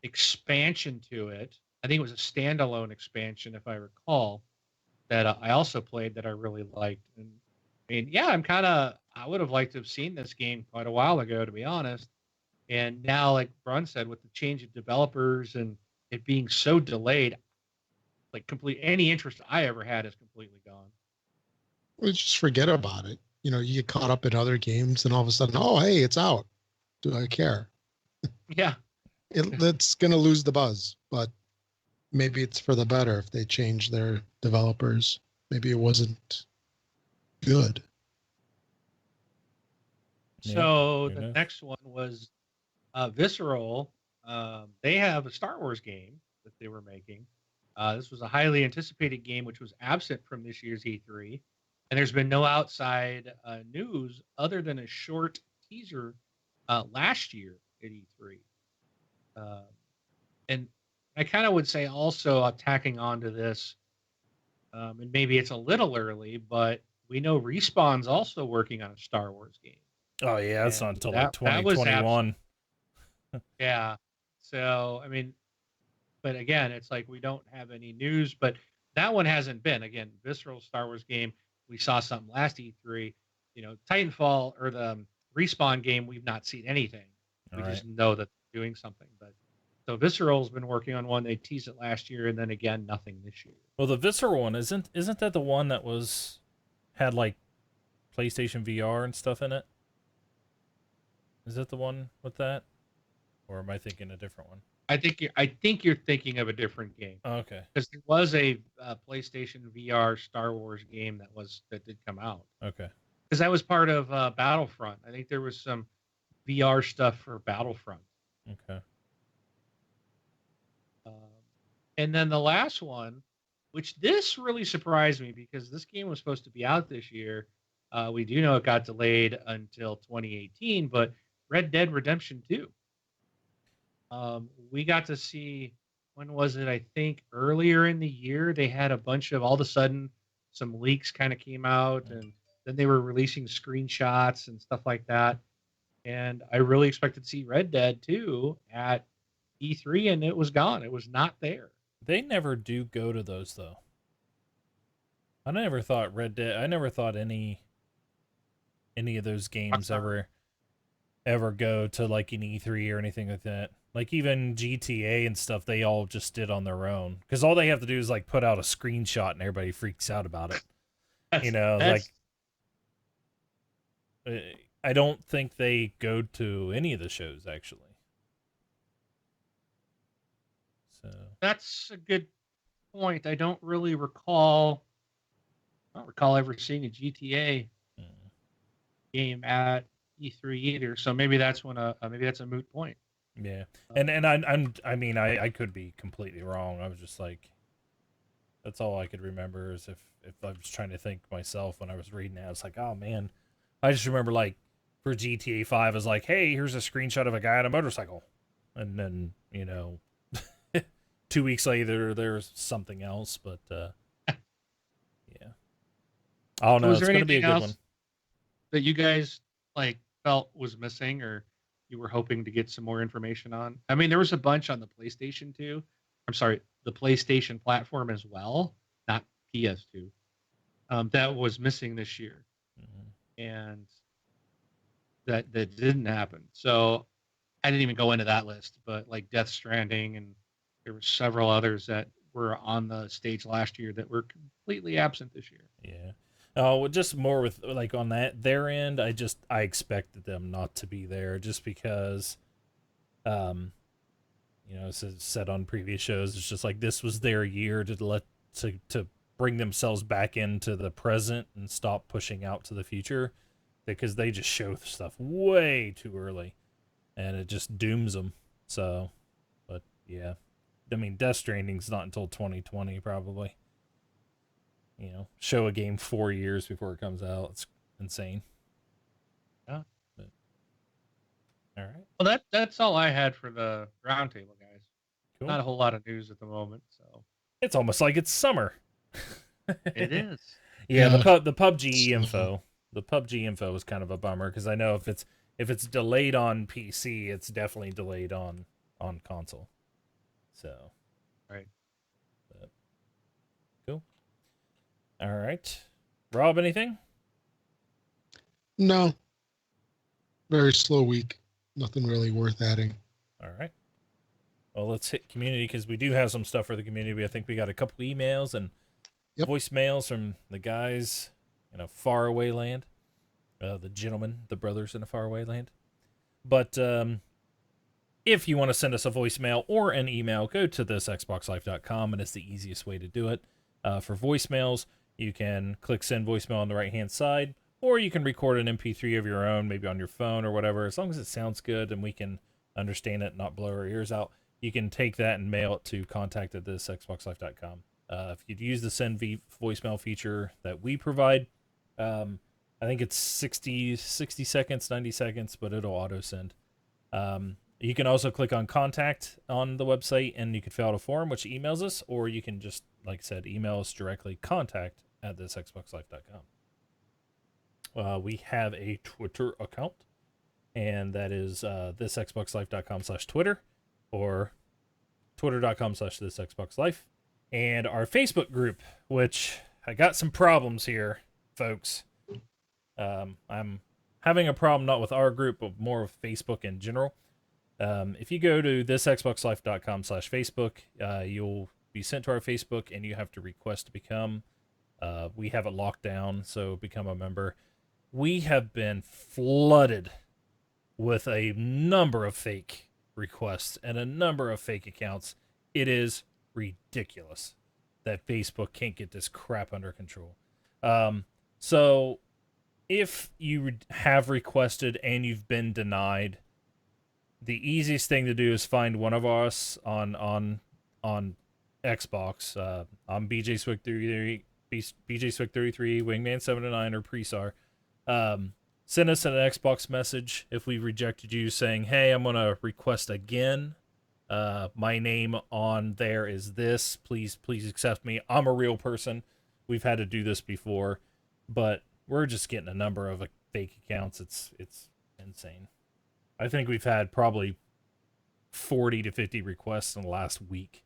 expansion to it. I think it was a standalone expansion, if I recall, that I also played that I really liked. And I mean, yeah, I would have liked to have seen this game quite a while ago, to be honest. And now, like Brun said, with the change of developers and it being so delayed, like complete any interest I ever had is completely gone. We just forget about it. You know, you get caught up in other games, and all of a sudden, oh, hey, it's out. Do I care? Yeah, It's going to lose the buzz, but maybe it's for the better if they change their developers. Maybe it wasn't good. Yeah, so who the knows? next one was Visceral. They have a Star Wars game that they were making. This was a highly anticipated game, which was absent from this year's E3. And there's been no outside news other than a short teaser last year at E3. Uh, and I kind of would say also tacking onto this, and maybe it's a little early, but we know Respawn's also working on a Star Wars game, Oh yeah, that's not and until like that was absent. 2021. Yeah. So I mean, but again, it's like we don't have any news, but that one hasn't been. Again, Visceral Star Wars game. We saw something last E3. You know, Titanfall or the Respawn game, we've not seen anything. All We right. just know that they're doing something. But so Visceral's been working on one. They teased it last year, and then again, nothing this year. Well, the Visceral one isn't that the one that was had like PlayStation VR and stuff in it? Is that the one with that, or am I thinking a different one? I think you're thinking of a different game Oh, okay. because there was a PlayStation VR Star Wars game that did come out Okay. because that was part of Battlefront. I think there was some VR stuff for Battlefront. Okay. Um, and then the last one, which this really surprised me because this game was supposed to be out this year. We do know it got delayed until 2018, but Red Dead Redemption 2. We got to see, when was it? I think earlier in the year, they had a bunch of, all of a sudden, some leaks kind of came out, and then they were releasing screenshots and stuff like that. And I really expected to see Red Dead 2 at E3, and it was gone. It was not there. They never do go to those though. I never thought Red Dead. I never thought any of those games Rockstar. ever go to like an E3 or anything like that. Like even GTA and stuff, they all just did on their own because all they have to do is like put out a screenshot and everybody freaks out about it. You know, That's like I don't think they go to any of the shows actually. So that's a good point. I don't recall ever seeing a GTA mm, game at E3 either. So maybe that's a moot point. yeah, Uh, and I mean I could be completely wrong. I was just like that's all I could remember is if I was trying to think myself when I was reading it. I was like, oh man, I just remember like for GTA 5, I was like, hey, here's a screenshot of a guy on a motorcycle, and then 2 weeks later there's something else. But yeah, I don't so know. was It's there gonna be a anything good one. else that you guys like felt was missing or you were hoping to get some more information on? I mean, there was a bunch on the PlayStation 2. I'm sorry, the PlayStation platform as well, not PS2. That was missing this year, Mhm. and that didn't happen. So I didn't even go into that list, but like Death Stranding, and there were several others that were on the stage last year that were completely absent this year. Yeah. Oh, just more with like on that their end. I expected them not to be there just because, um, as I said on previous shows, it's just like this was their year to bring themselves back into the present and stop pushing out to the future, because they just show stuff way too early, and it just dooms them. So, but yeah, I mean, Death Stranding's not until 2020 probably. Show a game 4 years before it comes out. It's insane. Yeah. But all right, Well, that's all I had for the roundtable, guys. cool. Not a whole lot of news at the moment. So It's almost like it's summer. It is. Yeah, Yeah. the PUBG info. The PUBG info was kind of a bummer because I know if it's delayed on PC, it's definitely delayed on console. So, Right. but, cool. All right, Rob, anything? No, very slow week. Nothing really worth adding. All right. Well, let's hit community because we do have some stuff for the community. I think we got a couple emails and Yep. voicemails from the guys in a faraway land, the gentlemen, the brothers in a faraway land. But if you want to send us a voicemail or an email, go to thisxboxlife.com, and it's the easiest way to do it. For voicemails, you can click send voicemail on the right-hand side, or you can record an MP3 of your own, maybe on your phone or whatever. As long as it sounds good and we can understand it, not blow our ears out, you can take that and mail it to contact@thisxboxlife.com. If you'd use the send voicemail feature that we provide, I think it's 60 seconds, 90 seconds, but it'll auto send. You can also click on contact on the website and you can fill out a form which emails us, or you can just, like I said, email us directly, contact@thisxboxlife.com. We have a Twitter account, and that is thisxboxlife.com/Twitter or twitter.com/thisxboxlife. And our Facebook group, which I got some problems here, folks. I'm having a problem not with our group, but more with Facebook in general. If you go to thisxboxlife.com/Facebook, you'll be sent to our Facebook, and you have to request to become. We have it locked down, so become a member. We have been flooded with a number of fake requests and a number of fake accounts. It is ridiculous that Facebook can't get this crap under control. So if you have requested and you've been denied, the easiest thing to do is find one of us on Xbox. I'm BJ Swig 33, BJ Swig 33, Wingman 7-9, or Presar. Send us an Xbox message if we rejected you, saying, "Hey, I'm gonna request again. My name on there is this. Please accept me. I'm a real person. We've had to do this before, but we're just getting a number of fake accounts. It's insane. I think we've had probably 40 to 50 requests in the last week.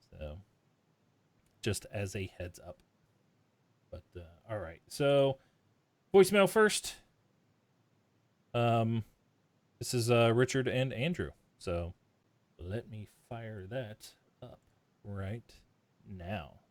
So, just as a heads up. But all right, so voicemail first. This is Richard and Andrew. So let me fire that up right now.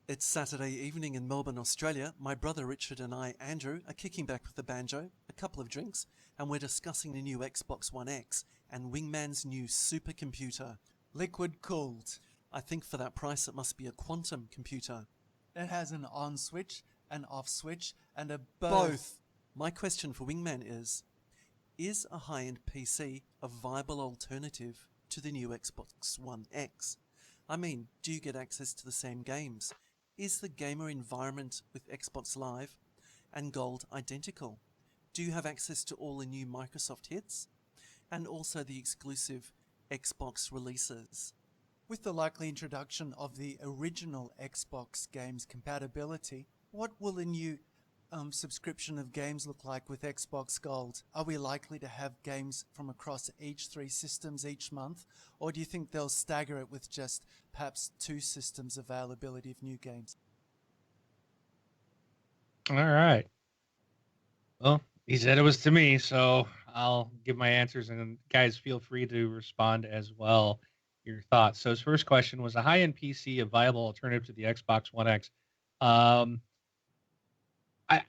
It's Saturday evening in Melbourne, Australia. My brother Richard and I, Andrew, are kicking back with the banjo, a couple of drinks, and we're discussing the new Xbox One X and Wingman's new supercomputer. Liquid cooled. I think for that price it must be a quantum computer. It has an on switch, an off switch, and a Both. My question for Wingman is a high-end PC a viable alternative to the new Xbox One X? I mean, do you get access to the same games? Is the gamer environment with Xbox Live and Gold identical? Do you have access to all the new Microsoft hits? And also the exclusive Xbox releases? With the likely introduction of the original Xbox games compatibility, what will the new subscription of games look like with Xbox Gold? Are we likely to have games from across each 3 systems each month? Or do you think they'll stagger it with just perhaps 2 systems availability of new games? All right. Well, he said it was to me, so I'll give my answers, and guys, feel free to respond as well. Your thoughts. So his first question was: a high-end PC a viable alternative to the Xbox One X?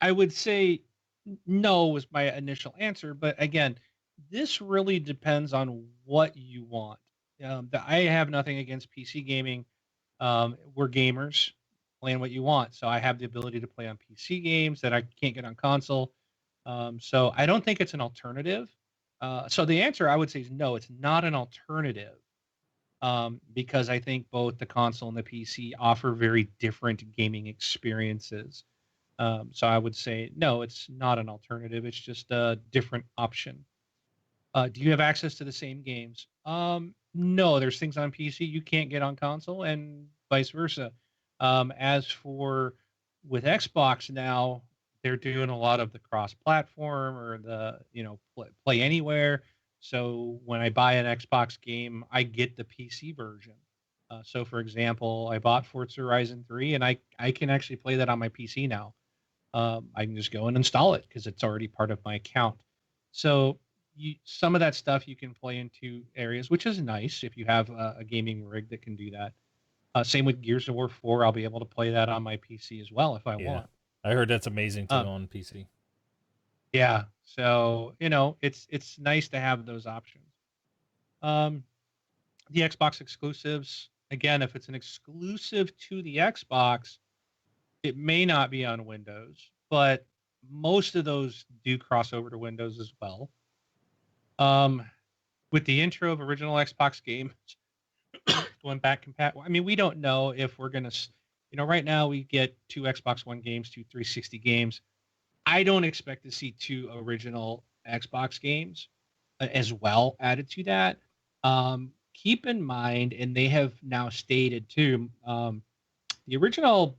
I would say no was my initial answer, but again, this really depends on what you want. I have nothing against PC gaming. We're gamers, playing what you want, so I have the ability to play on PC games that I can't get on console. So I don't think it's an alternative. So the answer I would say is no, it's not an alternative. Because I think both the console and the PC offer very different gaming experiences. So I would say no, it's not an alternative. It's just a different option. Do you have access to the same games? No, there's things on PC you can't get on console, and vice versa. As for with Xbox now, they're doing a lot of the cross-platform or the play anywhere. So when I buy an Xbox game, I get the PC version. So for example, I bought Forza Horizon 3, and I can actually play that on my PC now. I can just go and install it because it's already part of my account. So some of that stuff you can play into areas, which is nice if you have a gaming rig that can do that. Same with Gears of War 4. I'll be able to play that on my PC as well if I Yeah. want. I heard that's amazing too Um, on PC. Yeah. So, it's nice to have those options. Um, the Xbox exclusives, again, if it's an exclusive to the Xbox, it may not be on Windows, but most of those do cross over to Windows as well. With the intro of original Xbox games going back compatible, I mean, we don't know if we're gonna, right now we get 2 Xbox One games, 2 360 games. I don't expect to see 2 original Xbox games as well added to that. Keep in mind, and they have now stated too, the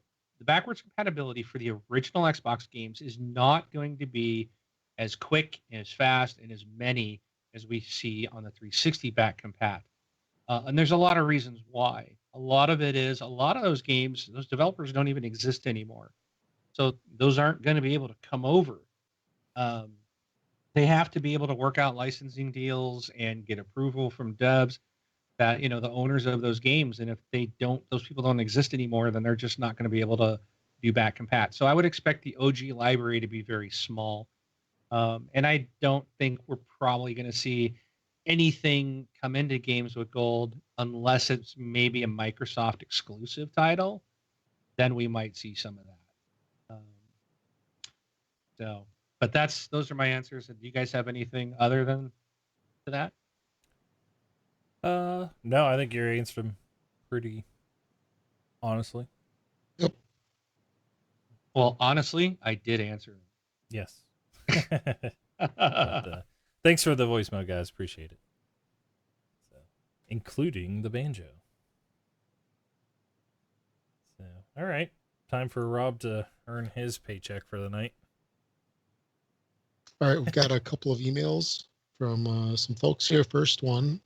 backwards compatibility for the original Xbox games is not going to be as quick and as fast and as many as we see on the 360 back compat. And there's a lot of reasons why. A lot of it is a lot of those games, those developers don't even exist anymore. So those aren't going to be able to come over. Um, they have to be able to work out licensing deals and get approval from devs that the owners of those games, and if those people don't exist anymore, then they're just not going to be able to do back compat. So I would expect the OG library to be very small, and I don't think we're probably going to see anything come into Games with Gold unless it's maybe a Microsoft exclusive title. Then we might see some of that. But those are my answers. Do you guys have anything other than to that? No, I think you answered them pretty honestly. Well, honestly, I did answer. Yes. But, thanks for the voicemail, guys. Appreciate it. So, including the banjo. So, all right. Time for Rob to earn his paycheck for the night. All right, we've got a couple of emails from some folks here. First one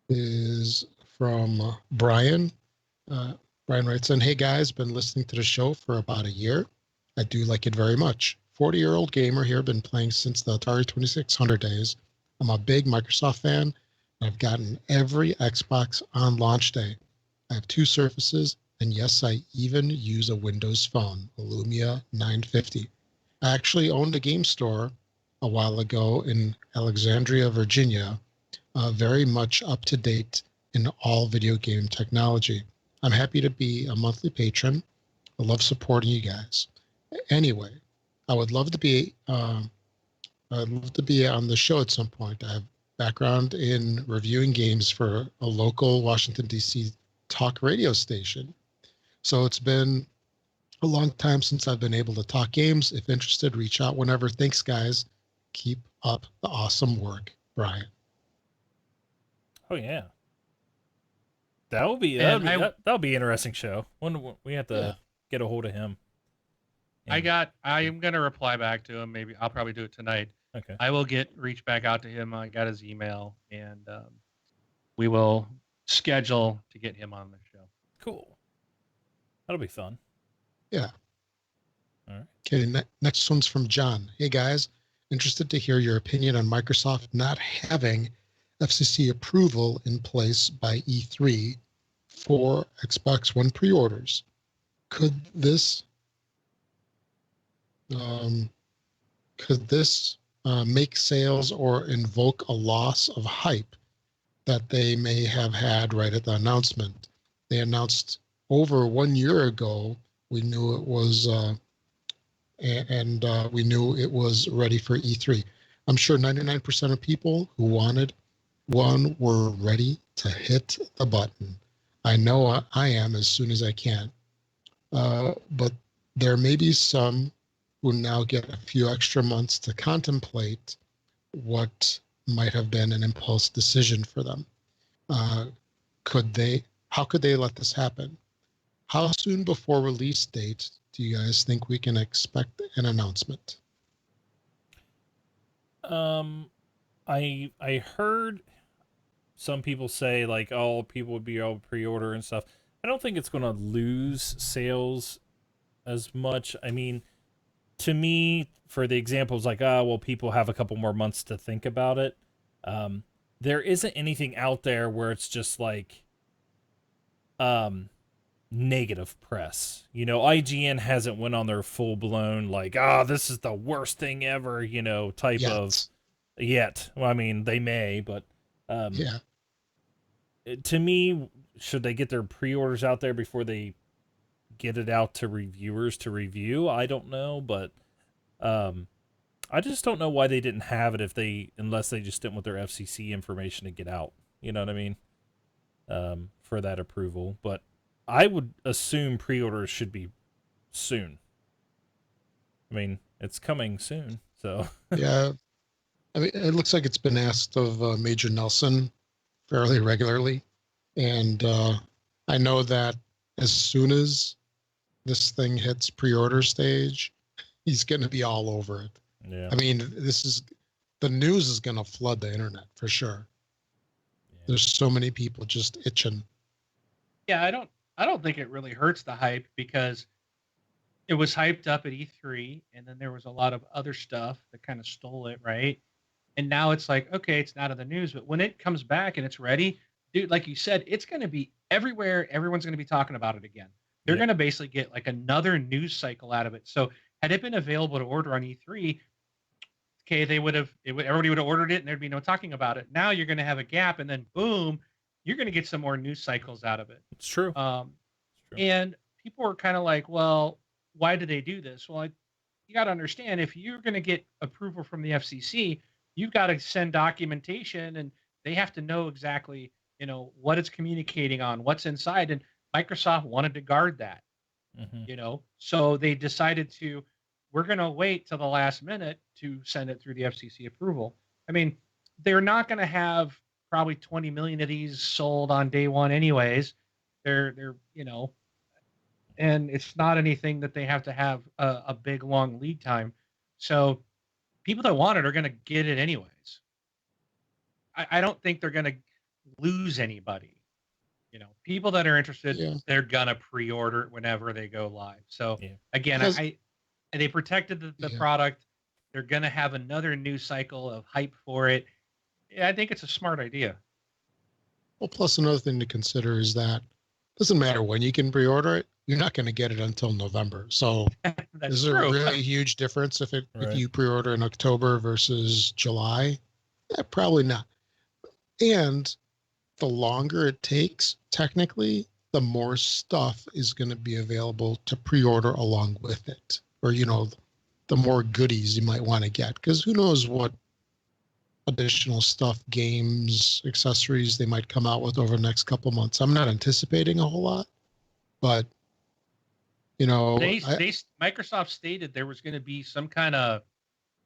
is from Brian. Brian writes in, "Hey guys, been listening to the show for about a year. I do like it very much. 40-year-old gamer here, been playing since the Atari 2600 days. I'm a big Microsoft fan. I've gotten every Xbox on launch day. I have 2 Surfaces, and yes, I even use a Windows phone, a Lumia 950. I actually owned a game store a while ago in Alexandria, Virginia, very much up to date in all video game technology. I'm happy to be a monthly patron. I love supporting you guys. Anyway, I would love to be on the show at some point. I have background in reviewing games for a local Washington, D.C. talk radio station. So it's been a long time since I've been able to talk games. If interested, reach out whenever. Thanks, guys. Keep up the awesome work, Brian." Oh yeah. That'll be And that'll be an interesting show. When we have to get a hold of him. I am gonna reply back to him. Maybe I'll probably do it tonight. Okay. I will reach back out to him. I got his email, and we will schedule to get him on the show. Cool. That'll be fun. Yeah. All right. Okay, next one's from John. "Hey guys, interested to hear your opinion on Microsoft not having FCC approval in place by E3 for Xbox One pre-orders. Could this make sales or invoke a loss of hype that they may have had right at the announcement? They announced over 1 year ago. We knew it was, we knew it was ready for E3. I'm sure 99% of people who wanted one were ready to hit the button. I know I am as soon as I can. But there may be some who now get a few extra months to contemplate what might have been an impulse decision for them. How could they let this happen? How soon before release date do you guys think we can expect an announcement? I heard some people say like, oh, people would be able to pre-order and stuff. I don't think it's going to lose sales as much. I mean, to me, for the examples like, oh, well, people have a couple more months to think about it. There isn't anything out there where it's just like, negative press. You know, IGN hasn't went on their full blown like, this is the worst thing ever, you know, type of yet. Well, I mean, they may, but Yeah. to me, should they get their pre-orders out there before they get it out to reviewers to review? I don't know, but I just don't know why they didn't have it unless they just didn't want their FCC information to get out. You know what I mean? For that approval, but I would assume pre-orders should be soon. I mean, it's coming soon, so. Yeah. I mean, it looks like it's been asked of Major Nelson fairly regularly. And I know that as soon as this thing hits pre-order stage, he's going to be all over it. Yeah. I mean, the news is going to flood the internet for sure. Yeah. There's so many people just itching. Yeah, I don't think it really hurts the hype because it was hyped up at E3 and then there was a lot of other stuff that kind of stole it, right? And now it's like, okay, it's not in the news, but when it comes back and it's ready, dude, like you said, it's going to be everywhere. Everyone's going to be talking about it again. They're going to basically get like another news cycle out of it. So had it been available to order on E3, okay, everybody would have ordered it and there'd be no talking about it. Now you're going to have a gap and then boom, you're going to get some more news cycles out of it. It's true. And people are kind of like, well, why did they do this? Well, you got to understand, if you're going to get approval from the FCC, you've got to send documentation and they have to know exactly, you know, what it's communicating on, what's inside. And Microsoft wanted to guard that, you know, so they decided we're going to wait till the last minute to send it through the FCC approval. I mean, they're not going to have probably 20 million of these sold on day one anyways. They're, you know, and it's not anything that they have to have a big, long lead time. So people that want it are going to get it anyways. I don't think they're going to lose anybody. You know, people that are interested, they're going to pre-order it whenever they go live. So again, they protected the product. They're going to have another news cycle of hype for it. Yeah, I think it's a smart idea. Well, plus another thing to consider is that it doesn't matter when you can pre-order it, you're not going to get it until November. So is there a really huge difference if you pre-order in October versus July? Probably not. And the longer it takes, technically, the more stuff is going to be available to pre-order along with it. Or, you know, the more goodies you might want to get. Because who knows what additional stuff, games, accessories they might come out with over the next couple months. I'm not anticipating a whole lot, but you know, Microsoft stated there was going to be some kind of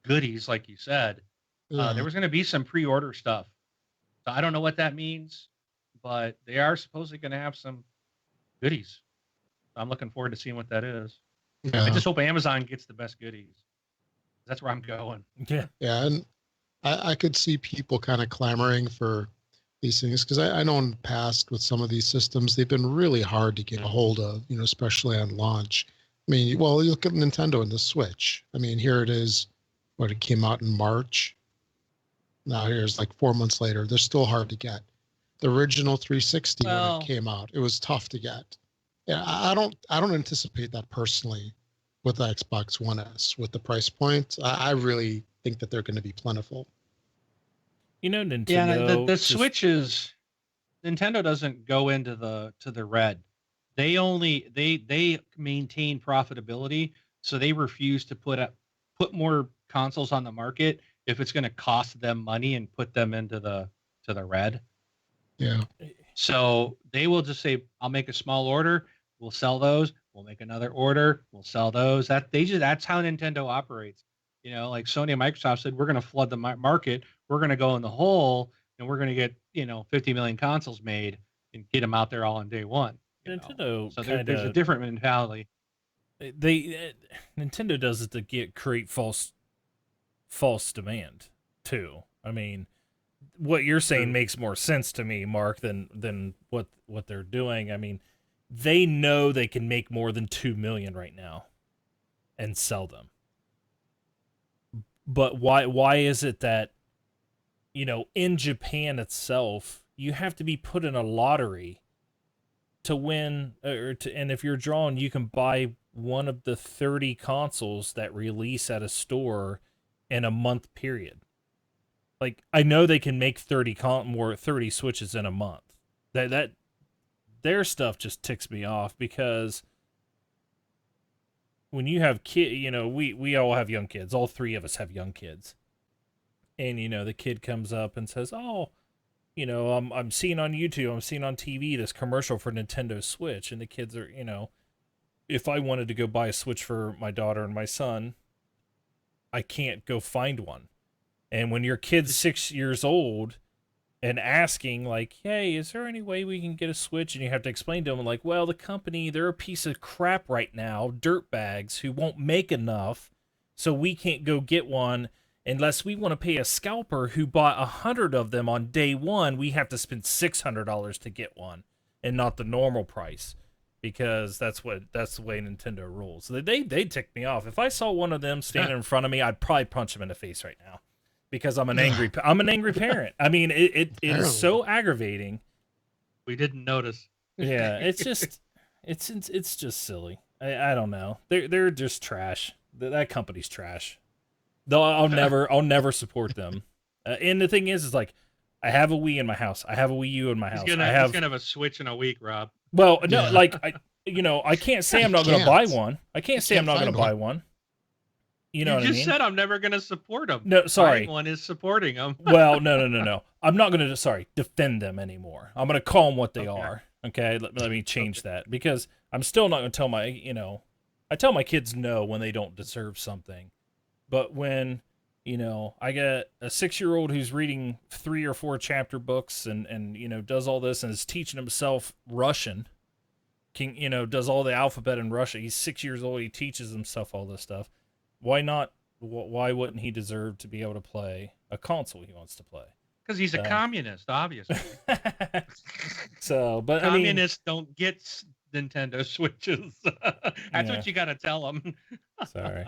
goodies, like you said. There was going to be some pre-order stuff. So I don't know what that means, but they are supposedly going to have some goodies. I'm looking forward to seeing what that is. Yeah. I just hope Amazon gets the best goodies. That's where I'm going. Yeah, and I could see people kind of clamoring for these things because I know in the past with some of these systems, they've been really hard to get a hold of, you know, especially on launch. I mean, well, you look at Nintendo and the Switch. I mean, here it is, it came out in March. Now here's like 4 months later. They're still hard to get. The original 360 when it came out, it was tough to get. Yeah, I don't anticipate that personally with the Xbox One S with the price point. I really think that they're going to be plentiful. You know, Nintendo. Yeah, the Switch is Nintendo doesn't go into the red. They maintain profitability, so they refuse to put more consoles on the market if it's going to cost them money and put them into the red. Yeah. So they will just say, "I'll make a small order. We'll sell those. We'll make another order. We'll sell those. That's how Nintendo operates. You know, like Sony and Microsoft said, we're going to flood the market. We're going to go in the hole, and we're going to get 50 million consoles made and get them out there all on day one. Nintendo So kind there's a of different mentality. Nintendo does it to create false demand too. I mean, what you're saying True. makes more sense to me, Mark, than what they're doing. I mean, they know they can make more than 2 million right now and sell them. But why is it that in Japan itself, you have to be put in a lottery to win, and if you're drawn, you can buy one of the 30 consoles that release at a store in a month period. Like, I know they can make 30 Switches in a month. That their stuff just ticks me off, because when you have we all have young kids. All three of us have young kids. And the kid comes up and says, "Oh, I'm seeing on YouTube, I'm seeing on TV this commercial for Nintendo Switch," and the kids are, if I wanted to go buy a Switch for my daughter and my son, I can't go find one. And when your kid's 6 years old and asking, like, "Hey, is there any way we can get a Switch?" And you have to explain to them, like, "Well, the company, they're a piece of crap right now, dirtbags who won't make enough, so we can't go get one unless we want to pay a scalper who bought 100 of them on day one. We have to spend $600 to get one, and not the normal price." Because that's the way Nintendo rules. So they tick me off. If I saw one of them standing in front of me, I'd probably punch him in the face right now, because I'm an angry parent. I mean, it is so aggravating. We didn't notice. Yeah, it's just it's just silly. I don't know. They're just trash. That company's trash. Though I'll never support them. And the thing is like, I have a Wii in my house. I have a Wii U in my house. He's gonna have a Switch in a week, Rob. Well, no, Yeah. like I can't say I'm not going to buy one. I can't say I'm not going to buy one. You know what I mean? You just said I'm never going to support them. No, sorry. Buying one is supporting them. Well, no. I'm not going to defend them anymore. I'm going to call them what they are. Okay, let me change that, because I'm still not going to tell I tell my kids no when they don't deserve something. But when I get a 6-year-old who's reading 3 or 4 chapter books and does all this and is teaching himself Russian, does all the alphabet in Russian. He's 6 years old. He teaches himself all this stuff. Why not? Why wouldn't he deserve to be able to play a console he wants to play? Because he's a communist, obviously. So, but communists don't get Nintendo Switches. That's what you got to tell them. Sorry.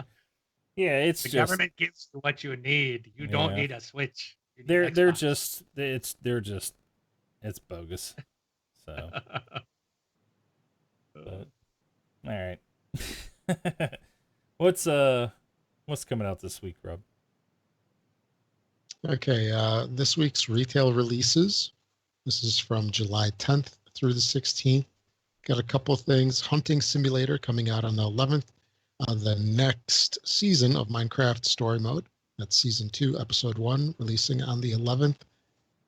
Yeah, it's the just government gives you what you need. You don't need a Switch. They're just it's bogus. So, but, all right. What's coming out this week, Rob? Okay, this week's retail releases. This is from July 10th through the 16th. Got a couple of things. Hunting Simulator coming out on the 11th. The next season of Minecraft Story Mode. That's Season 2, Episode 1, releasing on the 11th.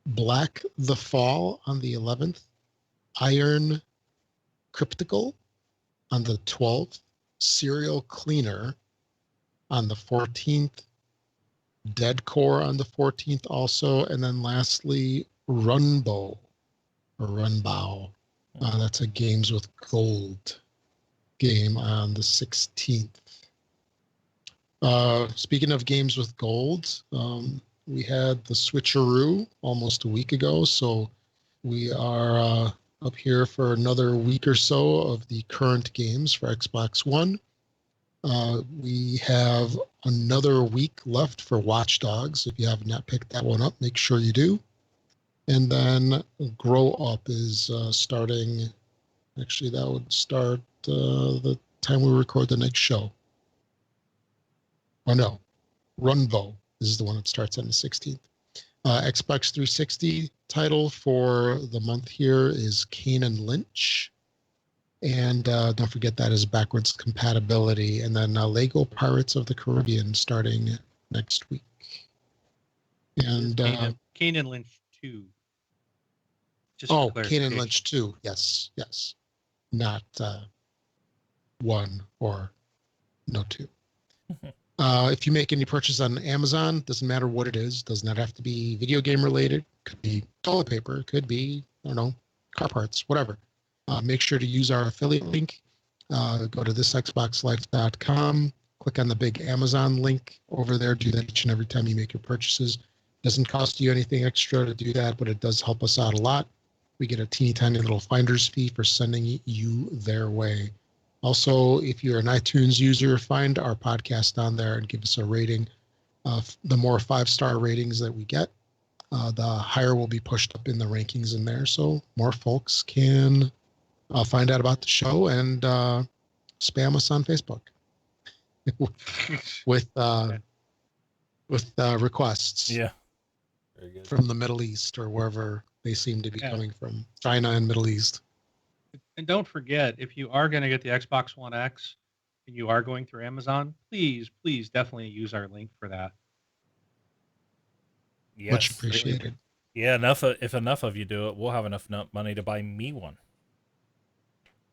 Black the Fall on the 11th. Iron Cryptical on the 12th. Serial Cleaner on the 14th. Dead Core on the 14th also. And then lastly, Runbow. Or Runbow. That's a Games with Gold game on the 16th. Speaking of Games with Gold, we had the Switcheroo almost a week ago, so we are up here for another week or so of the current games for Xbox One. We have another week left for Watch Dogs. If you have not picked that one up, make sure you do. And then Grow Up is starting. Actually, that would start the time we record the next show. Oh, no. Runbow is the one that starts on the 16th. Xbox 360 title for the month here is Kane and Lynch. And don't forget that is backwards compatibility. And then Lego Pirates of the Caribbean starting next week. And Kane and Lynch 2. Kane and Lynch 2. Yes. Not 1 or no 2. If you make any purchase on Amazon, doesn't matter what it is, does not have to be video game related, could be toilet paper, could be, I don't know, car parts, whatever. Make sure to use our affiliate link. Go to thisxboxlife.com, click on the big Amazon link over there. Do that each and every time you make your purchases. Doesn't cost you anything extra to do that, but it does help us out a lot. We get a teeny tiny little finder's fee for sending you their way. Also, if you're an iTunes user, find our podcast on there and give us a rating. The more 5-star ratings that we get, the higher we'll be pushed up in the rankings in there, so more folks can find out about the show and spam us on Facebook with requests Yeah. Very good. from the Middle East or wherever they seem to be Yeah. coming from, China and Middle East. And don't forget, if you are going to get the Xbox One X and you are going through Amazon, please definitely use our link for that. Much Yes. appreciated. Yeah, if enough of you do it, we'll have enough money to buy me one.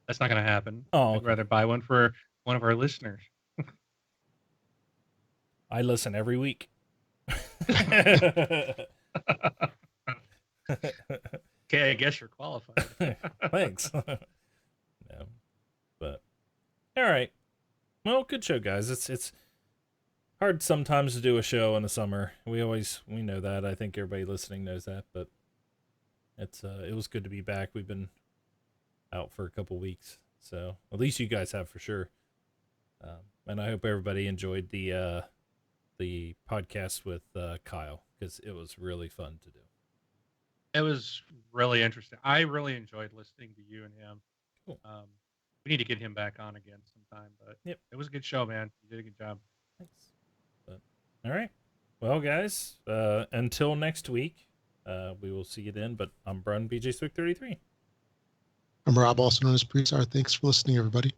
That's not going to happen. Oh, I'd okay. rather buy one for one of our listeners. I listen every week. Okay, I guess you're qualified. Thanks. No, but all right. Well, good show, guys. It's hard sometimes to do a show in the summer. We know that. I think everybody listening knows that, but it was good to be back. We've been out for a couple weeks, so at least you guys have for sure. And I hope everybody enjoyed the podcast with Kyle, because it was really fun to do. It was really interesting. I really enjoyed listening to you and him. Cool. We need to get him back on again sometime, but Yep. It was a good show, man. You did a good job. Thanks. But all right. Well, guys, until next week, we will see you then. But I'm Brun, BJ Swick 33. I'm Rob, also known as Presar. Thanks for listening, everybody.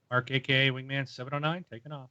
Mark, aka Wingman 709, taking off.